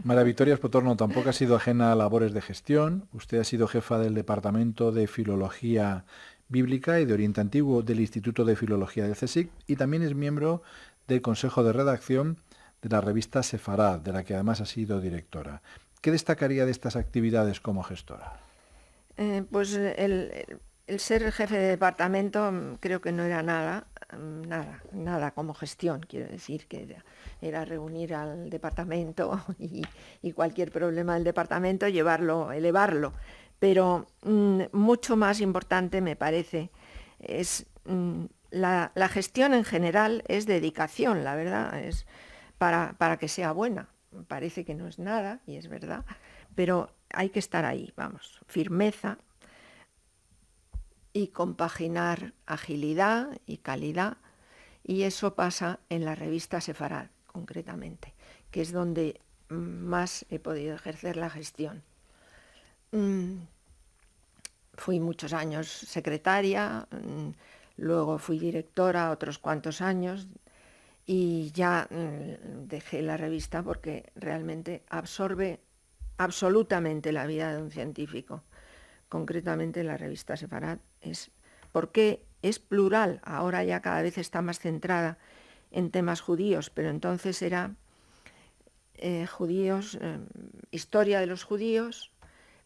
María Victoria Espotorno tampoco ha sido ajena a labores de gestión. Usted ha sido jefa del Departamento de Filología Bíblica y de Oriente Antiguo del Instituto de Filología del CSIC, y también es miembro del Consejo de Redacción de la revista Sefarad, de la que además ha sido directora. ¿Qué destacaría de estas actividades como gestora? Pues el ser jefe de departamento creo que no era nada como gestión. Quiero decir que era reunir al departamento y cualquier problema del departamento elevarlo. Pero mucho más importante, me parece, es la gestión en general, es dedicación, la verdad, es para que sea buena. Parece que no es nada, y es verdad, pero hay que estar ahí, vamos, firmeza y compaginar agilidad y calidad, y eso pasa en la revista Sefarad, concretamente, que es donde más he podido ejercer la gestión. Fui muchos años secretaria, luego fui directora otros cuantos años, y ya dejé la revista porque realmente absorbe absolutamente la vida de un científico. Concretamente la revista Sefarad es porque es plural, ahora ya cada vez está más centrada en temas judíos, pero entonces era judíos, historia de los judíos,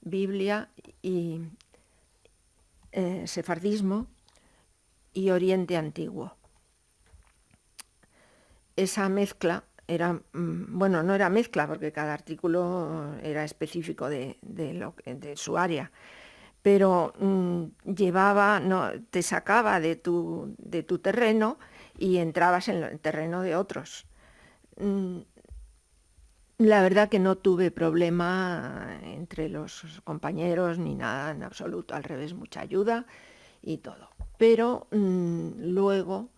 Biblia y sefardismo y Oriente Antiguo. Esa mezcla era, bueno, no era mezcla porque cada artículo era específico de su área, pero llevaba, no, te sacaba de tu terreno y entrabas en el terreno de otros. La verdad que no tuve problema entre los compañeros ni nada en absoluto, al revés, mucha ayuda y todo. Pero luego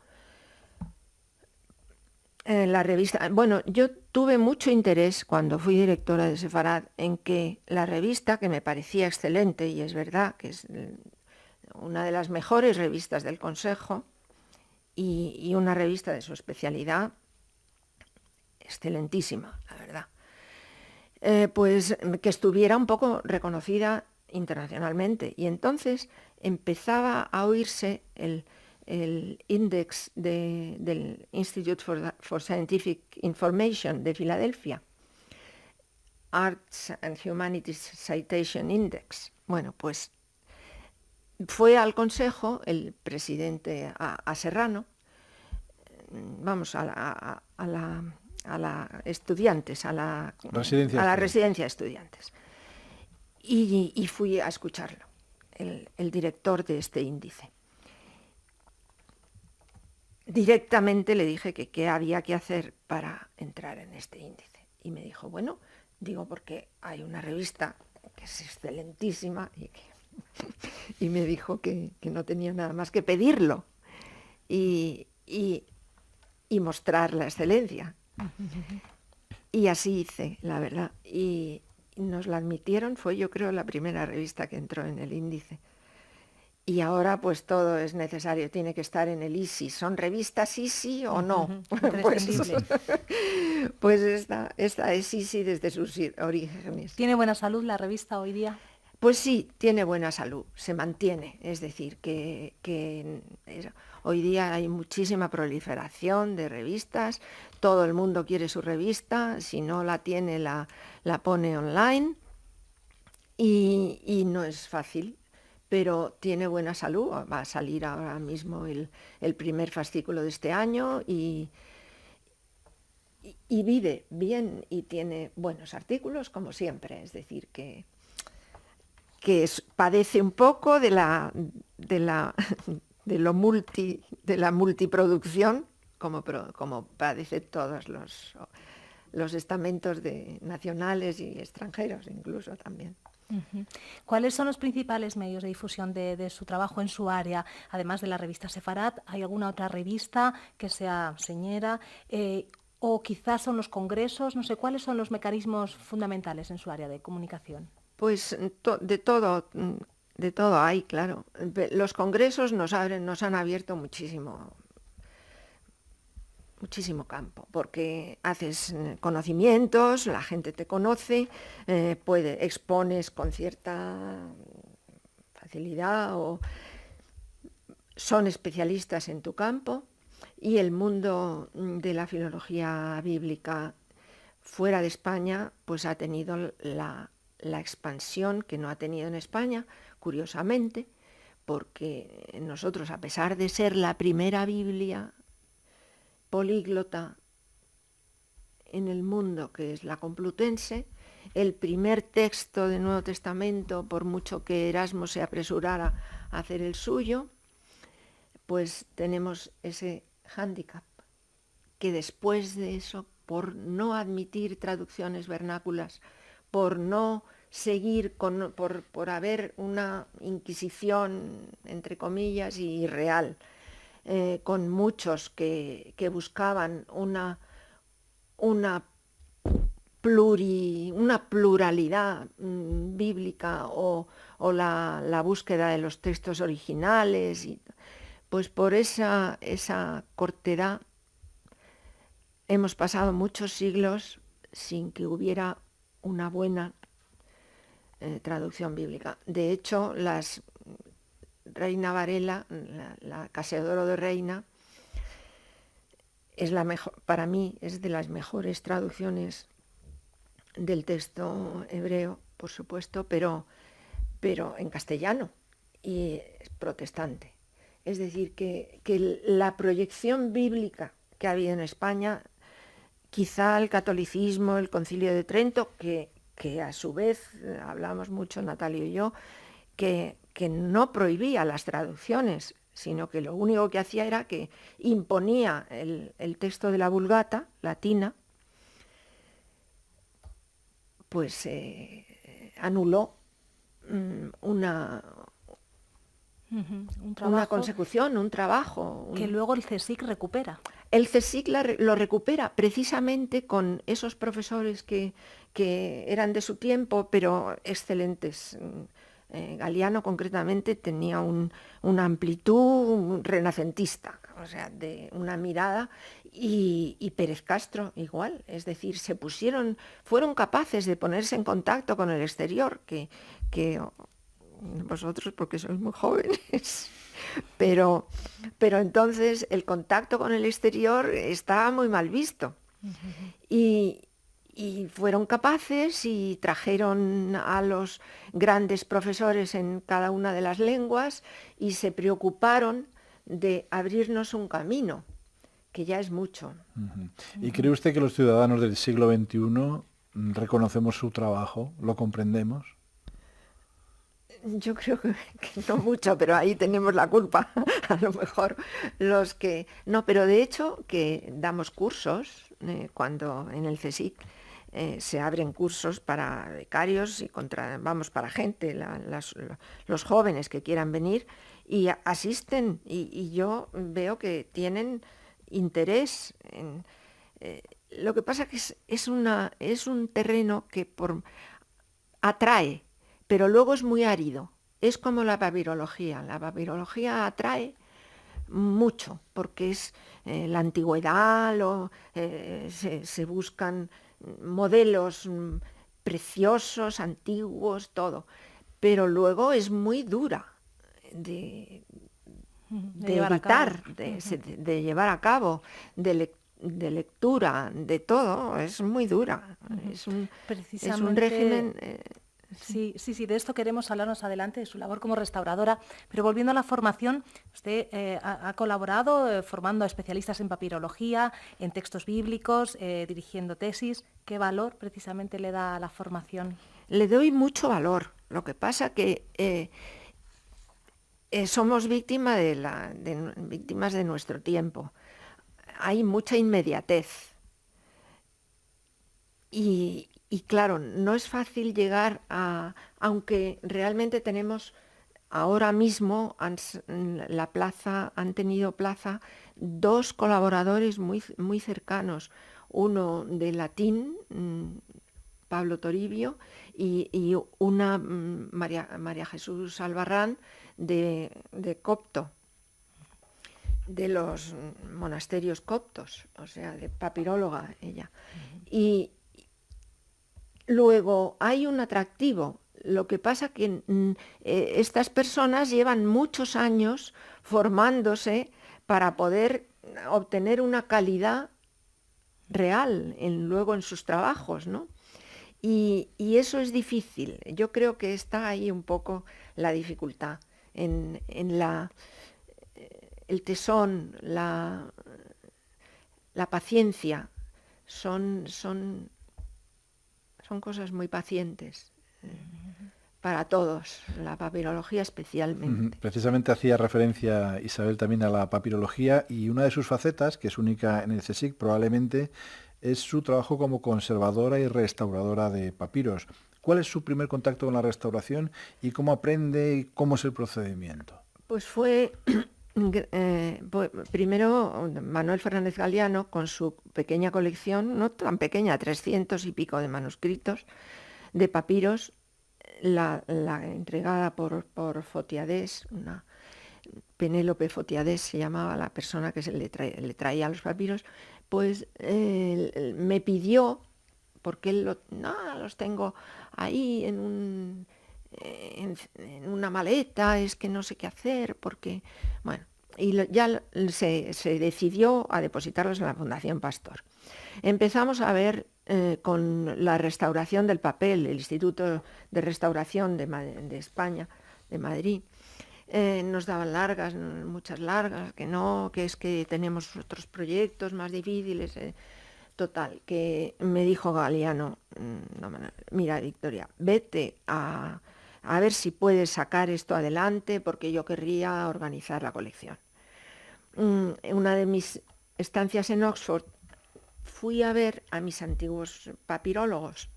la revista, bueno, yo tuve mucho interés cuando fui directora de Sefarad en que la revista, que me parecía excelente, y es verdad que es una de las mejores revistas del Consejo y una revista de su especialidad excelentísima, la verdad, pues que estuviera un poco reconocida internacionalmente. Y entonces empezaba a oírse el índice del Institute for Scientific Information de Filadelfia, Arts and Humanities Citation Index. Bueno, pues fue al Consejo el presidente a Serrano, vamos, a la estudiantes, a la residencia de estudiantes. Y fui a escucharlo, el director de este índice. Directamente le dije que qué había que hacer para entrar en este índice. Y me dijo, bueno, digo, porque hay una revista que es excelentísima y me dijo que no tenía nada más que pedirlo y mostrar la excelencia. Y así hice, la verdad. Y nos la admitieron, fue yo creo la primera revista que entró en el índice. Y ahora pues todo es necesario, tiene que estar en el ISI. ¿Son revistas ISI o no? Pues esta es ISI desde sus orígenes. ¿Tiene buena salud la revista hoy día? Pues sí, tiene buena salud, se mantiene. Es decir, que hoy día hay muchísima proliferación de revistas, todo el mundo quiere su revista, si no la tiene la pone online y no es fácil. Pero tiene buena salud, va a salir ahora mismo el primer fascículo de este año y vive bien y tiene buenos artículos, como siempre. Es decir, que padece un poco de la multiproducción, como padece todos los estamentos nacionales y extranjeros incluso también. ¿Cuáles son los principales medios de difusión de su trabajo en su área? Además de la revista Sefarad, ¿hay alguna otra revista que sea señera? ¿O quizás son los congresos? No sé, ¿cuáles son los mecanismos fundamentales en su área de comunicación? Pues de todo hay, claro. Los congresos nos han abierto muchísimo campo, porque haces conocimientos, la gente te conoce, expones con cierta facilidad o son especialistas en tu campo, y el mundo de la filología bíblica fuera de España pues ha tenido la expansión que no ha tenido en España, curiosamente, porque nosotros, a pesar de ser la primera Biblia políglota en el mundo, que es la Complutense, el primer texto del Nuevo Testamento, por mucho que Erasmo se apresurara a hacer el suyo, pues tenemos ese hándicap, que después de eso, por no admitir traducciones vernáculas, por no seguir, por haber una inquisición, entre comillas, y irreal, con muchos que buscaban una pluralidad bíblica o la búsqueda de los textos originales, pues por esa cortedad hemos pasado muchos siglos sin que hubiera una buena traducción bíblica. De hecho, Reina Varela, la Caseodoro de Reina, es la mejor, para mí es de las mejores traducciones del texto hebreo, por supuesto, pero en castellano, y es protestante. Es decir, que la proyección bíblica que ha habido en España, quizá el catolicismo, el Concilio de Trento, que a su vez, hablamos mucho Natalio y yo, que no prohibía las traducciones, sino que lo único que hacía era que imponía el texto de la Vulgata latina, pues anuló una consecución, un trabajo. Que luego el CSIC recupera. El CSIC lo recupera precisamente con esos profesores que eran de su tiempo, pero excelentes. Galiano concretamente tenía una amplitud renacentista, o sea, de una mirada, y Pérez Castro igual, es decir, fueron capaces de ponerse en contacto con el exterior, que vosotros porque sois muy jóvenes, pero entonces el contacto con el exterior estaba muy mal visto. Y fueron capaces y trajeron a los grandes profesores en cada una de las lenguas y se preocuparon de abrirnos un camino, que ya es mucho. ¿Y cree usted que los ciudadanos del siglo XXI reconocemos su trabajo, lo comprendemos? Yo creo que no mucho, pero ahí tenemos la culpa, a lo mejor los que... No, pero de hecho que damos cursos, cuando en el CSIC se abren cursos para becarios y para gente, los jóvenes que quieran venir y asisten, y yo veo que tienen interés en... lo que pasa que es un terreno que atrae, pero luego es muy árido. Es como la papirología. La papirología atrae mucho, porque es la antigüedad, se buscan modelos preciosos, antiguos, todo. Pero luego es muy dura de editar, de llevar a cabo, de lectura, de todo. Es muy dura. Es un régimen... Sí, de esto queremos hablarnos adelante, de su labor como restauradora, pero volviendo a la formación, usted ha colaborado formando a especialistas en papirología, en textos bíblicos, dirigiendo tesis. ¿Qué valor precisamente le da a la formación? Le doy mucho valor. Lo que pasa que somos víctimas de nuestro tiempo. Hay mucha inmediatez. Y claro, no es fácil llegar aunque realmente tenemos ahora mismo han tenido plaza dos colaboradores muy, muy cercanos, uno de latín, Pablo Toribio, y una María Jesús Albarrán de copto, de los monasterios coptos, o sea, de papiróloga ella. Y luego hay un atractivo. Lo que pasa que estas personas llevan muchos años formándose para poder obtener una calidad real luego en sus trabajos, ¿no? Y eso es difícil. Yo creo que está ahí un poco la dificultad en el tesón, la paciencia. Son cosas muy pacientes para todos, la papirología especialmente. Precisamente hacía referencia Isabel también a la papirología, y una de sus facetas, que es única en el CSIC probablemente, es su trabajo como conservadora y restauradora de papiros. ¿Cuál es su primer contacto con la restauración y cómo aprende y cómo es el procedimiento? Pues fue primero Manuel Fernández Galiano, con su pequeña colección, no tan pequeña, 300 y pico de manuscritos de papiros, la entregada por Fotiades, una Penélope Fotiades se llamaba la persona que le traía los papiros, pues me pidió porque él los tengo ahí en una maleta, es que no sé qué hacer, porque, bueno, ya se decidió a depositarlos en la Fundación Pastor. Empezamos a ver con la restauración del papel, el Instituto de Restauración de España, de Madrid, nos daban muchas largas, que no, que es que tenemos otros proyectos más difíciles. Total, que me dijo Galiano, mira, Victoria, vete a ver si puedes sacar esto adelante, porque yo querría organizar la colección. Una de mis estancias en Oxford, fui a ver a mis antiguos papirólogos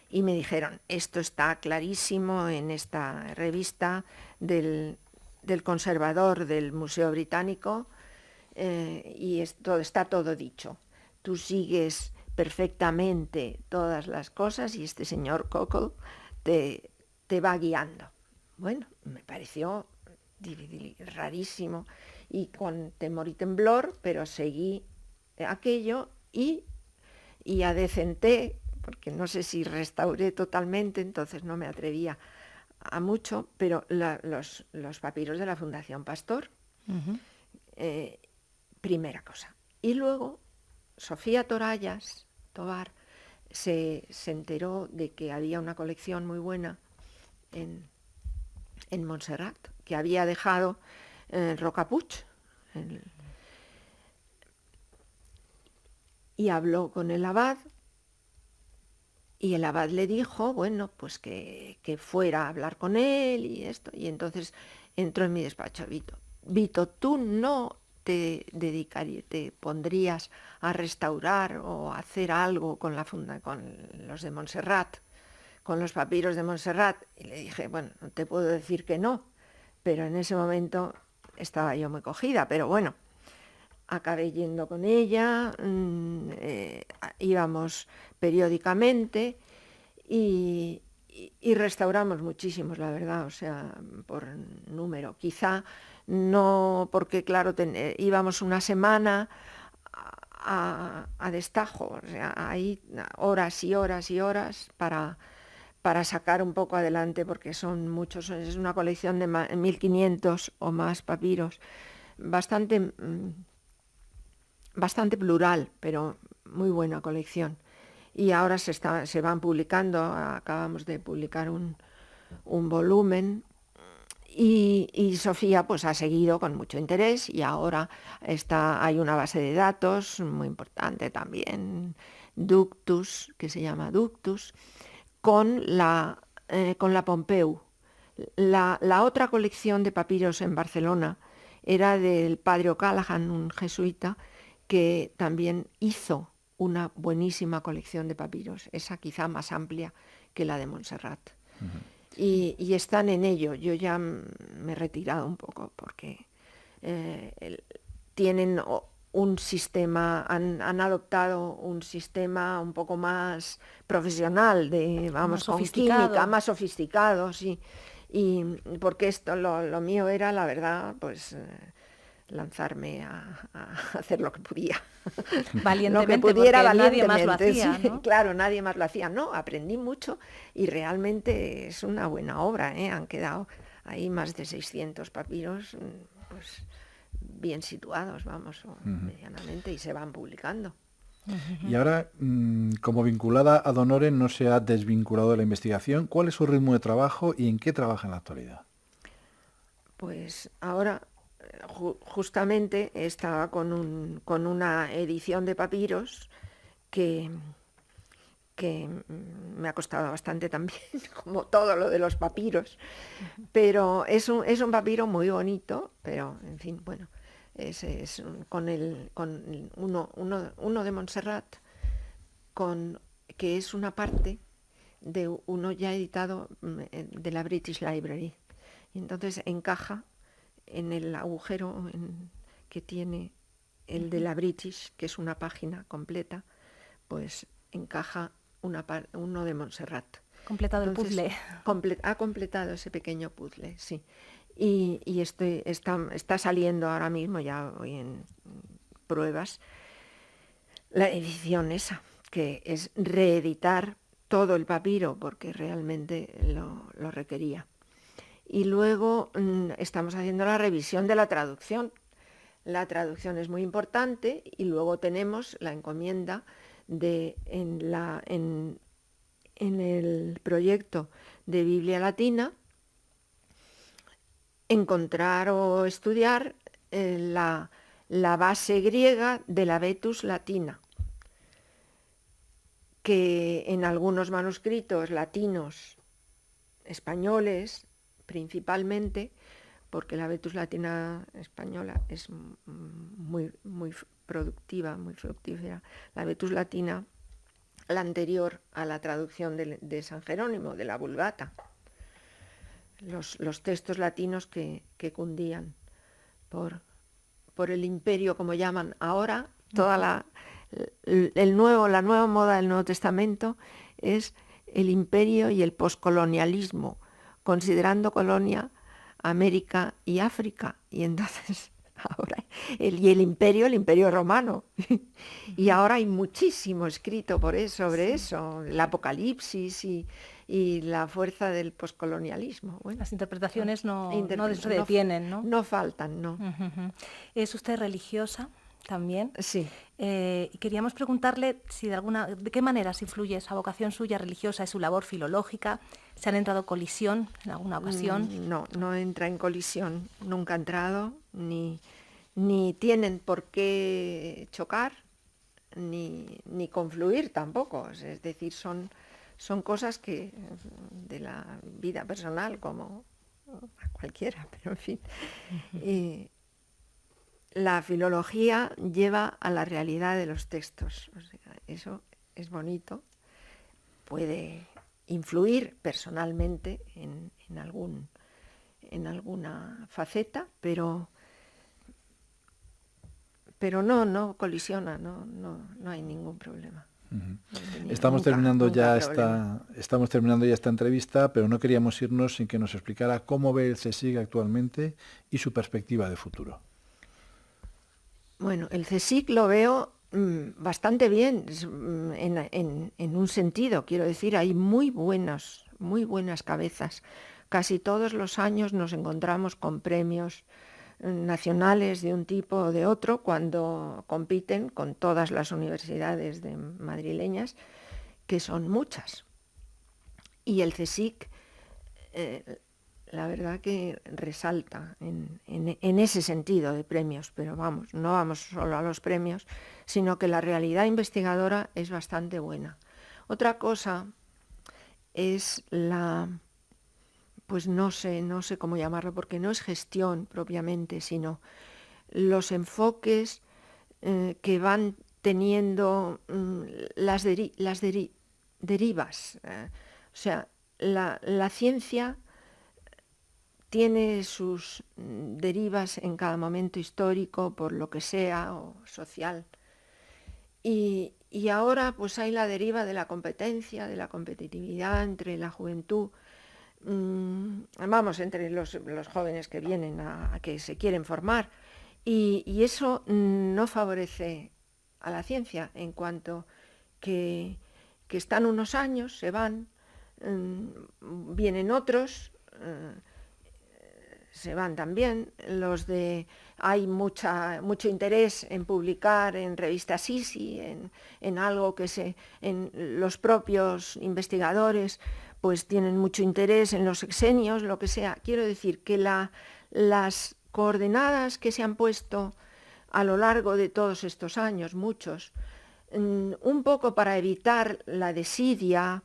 y me dijeron, esto está clarísimo en esta revista del conservador del Museo Británico, y está todo dicho. Tú sigues perfectamente todas las cosas y este señor Cockle te va guiando. Bueno, me pareció rarísimo y con temor y temblor, pero seguí aquello y adecenté, porque no sé si restauré totalmente, entonces no me atrevía a mucho, pero los papiros de la Fundación Pastor, primera cosa. Y luego Sofía Tobar se enteró de que había una colección muy buena en Montserrat, que había dejado Rocapuig, y habló con el abad, y el abad le dijo, bueno, pues que fuera a hablar con él y esto, y entonces entró en mi despacho. Vito, tú no te pondrías a restaurar o a hacer algo con los de Montserrat, con los papiros de Montserrat. Y le dije, bueno, no te puedo decir que no, pero en ese momento estaba yo muy cogida, pero bueno, acabé yendo con ella, íbamos periódicamente y restauramos muchísimos, la verdad, o sea, por número. Quizá no, porque claro, íbamos una semana a destajo, o sea, ahí horas y horas y horas para sacar un poco adelante, porque son muchos, es una colección de 1500 o más papiros, bastante plural, pero muy buena colección. Y ahora se van publicando, acabamos de publicar un volumen, y Sofía pues ha seguido con mucho interés, y ahora hay una base de datos muy importante también, Ductus, que se llama Ductus, con la Pompeu. La otra colección de papiros en Barcelona era del padre O'Callaghan, un jesuita, que también hizo una buenísima colección de papiros, esa quizá más amplia que la de Montserrat. Y están en ello. Yo ya me he retirado un poco porque tienen un sistema, han adoptado un sistema un poco más profesional, con química, más sofisticado, sí. Y porque esto, lo mío era, la verdad, pues lanzarme a hacer lo que podía. Valientemente, lo que pudiera, nadie más lo hacía, sí, ¿no? Claro, nadie más lo hacía. No, aprendí mucho y realmente es una buena obra, ¿eh? Han quedado ahí más de 600 papiros, pues bien situados, vamos, medianamente, y se van publicando. Y ahora, como vinculada a Donore, no se ha desvinculado de la investigación. ¿Cuál es su ritmo de trabajo y en qué trabaja en la actualidad? Pues ahora justamente estaba con una edición de papiros que me ha costado bastante también, como todo lo de los papiros, pero es un papiro muy bonito, pero en fin, bueno, es con uno de Montserrat, que es una parte de uno ya editado de la British Library, y entonces encaja en el agujero que tiene el de la British, que es una página completa, pues encaja uno de Montserrat. Completado entonces, el puzzle. Ha completado ese pequeño puzzle, sí. Y está saliendo ahora mismo, ya voy en pruebas, la edición esa, que es reeditar todo el papiro porque realmente lo requería. Y luego estamos haciendo la revisión de la traducción. La traducción es muy importante y luego tenemos la encomienda de en el proyecto de Biblia Latina encontrar o estudiar la base griega de la Vetus Latina, que en algunos manuscritos latinos españoles principalmente, porque la Vetus Latina española es muy productiva, muy fructífera. La Vetus Latina, la anterior a la traducción de San Jerónimo, de la Vulgata, los textos latinos que cundían por el imperio, como llaman ahora, toda la nueva moda del Nuevo Testamento es el imperio y el poscolonialismo, considerando colonia América y África. Y entonces ahora el imperio romano. Y ahora hay muchísimo escrito sobre eso, el Apocalipsis y la fuerza del poscolonialismo. Bueno, las interpretaciones no se detienen, ¿no? No faltan, no. ¿Es usted religiosa también? Sí. Y queríamos preguntarle si de qué manera se influye esa vocación suya religiosa, en su labor filológica. ¿Se han entrado en colisión en alguna ocasión? No entra en colisión, nunca ha entrado, ni tienen por qué chocar, ni confluir tampoco. Es decir, son cosas que de la vida personal, como a cualquiera, pero en fin. La filología lleva a la realidad de los textos. O sea, eso es bonito. Puede influir personalmente en alguna faceta, pero no colisiona, no hay ningún problema. Estamos terminando ya esta entrevista, pero no queríamos irnos sin que nos explicara cómo ve el CSIC actualmente y su perspectiva de futuro. Bueno, el CSIC lo veo bastante bien en un sentido. Quiero decir, hay muy buenas cabezas. Casi todos los años nos encontramos con premios nacionales de un tipo o de otro cuando compiten con todas las universidades madrileñas, que son muchas. Y el CSIC, la verdad que resalta en ese sentido de premios, pero no vamos solo a los premios, sino que la realidad investigadora es bastante buena. Otra cosa es pues no sé cómo llamarlo, porque no es gestión propiamente, sino los enfoques que van teniendo las derivas. O sea, la ciencia tiene sus derivas en cada momento histórico, por lo que sea, o social. Y ahora pues hay la deriva de la competencia, de la competitividad entre la juventud, entre los jóvenes que vienen a que se quieren formar. Y eso no favorece a la ciencia, en cuanto que están unos años, se van, vienen otros, se van también. Hay mucho interés en publicar en revistas ISI, en algo en los propios investigadores pues tienen mucho interés en los sexenios, lo que sea. Quiero decir que las coordenadas que se han puesto a lo largo de todos estos años, muchos, un poco para evitar la desidia,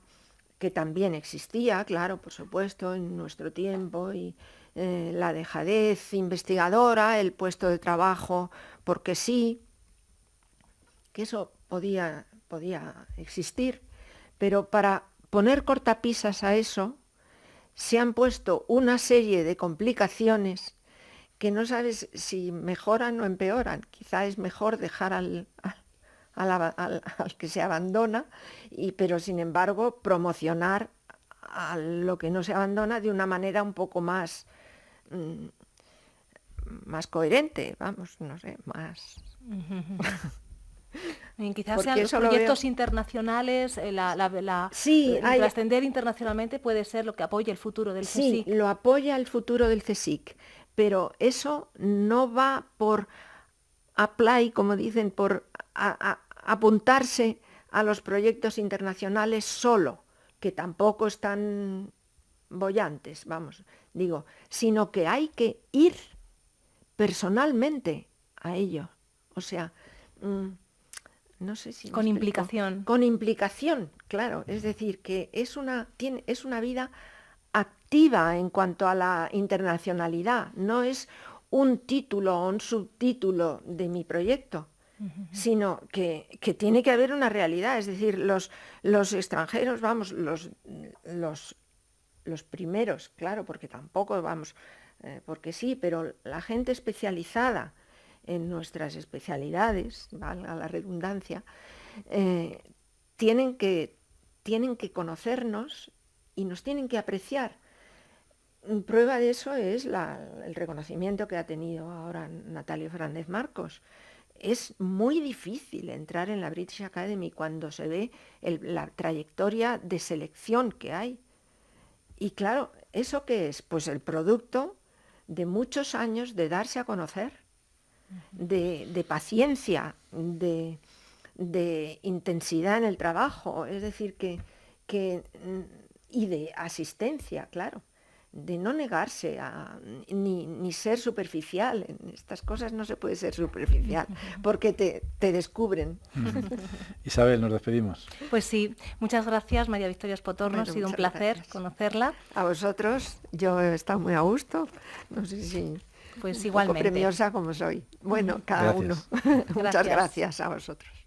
que también existía, claro, por supuesto, en nuestro tiempo, y la dejadez investigadora, el puesto de trabajo porque sí, que eso podía existir, pero para poner cortapisas a eso se han puesto una serie de complicaciones que no sabes si mejoran o empeoran. Quizá es mejor dejar al que se abandona, pero sin embargo promocionar a lo que no se abandona de una manera un poco más coherente, más Y quizás Porque sean los eso lo proyectos veo. internacionales, Sí, el hay- trascender internacionalmente puede ser lo que apoye el futuro del Sí, CSIC. lo apoya el futuro del CSIC, pero eso no va por apply, como dicen, por apuntarse a los proyectos internacionales solo, que tampoco están bollantes, vamos, digo, sino que hay que ir personalmente a ello. O sea, no sé si me Con explico. implicación. Con implicación, claro. Es decir, que es una vida activa en cuanto a la internacionalidad. No es un título o un subtítulo de mi proyecto, sino que tiene que haber una realidad. Es decir, los extranjeros, vamos, los primeros, claro, porque tampoco vamos, porque sí, pero la gente especializada en nuestras especialidades, valga la redundancia, eh, tienen que conocernos y nos tienen que apreciar. Prueba de eso es el reconocimiento que ha tenido ahora Natalia Fernández Marcos. Es muy difícil entrar en la British Academy cuando se ve la trayectoria de selección que hay. Y claro, ¿eso qué es? Pues el producto de muchos años de darse a conocer, de paciencia, de intensidad en el trabajo, es decir, y de asistencia, claro, de no negarse ni ser superficial. En estas cosas no se puede ser superficial, porque te descubren. Isabel, nos despedimos. Pues sí, muchas gracias María Victoria Spotorno, Bueno, ha sido un muchas placer gracias. conocerla. A vosotros, yo he estado muy a gusto, no sé si Pues un poco igualmente. premiosa como soy. Bueno, cada Gracias. uno. Muchas Gracias. gracias a vosotros.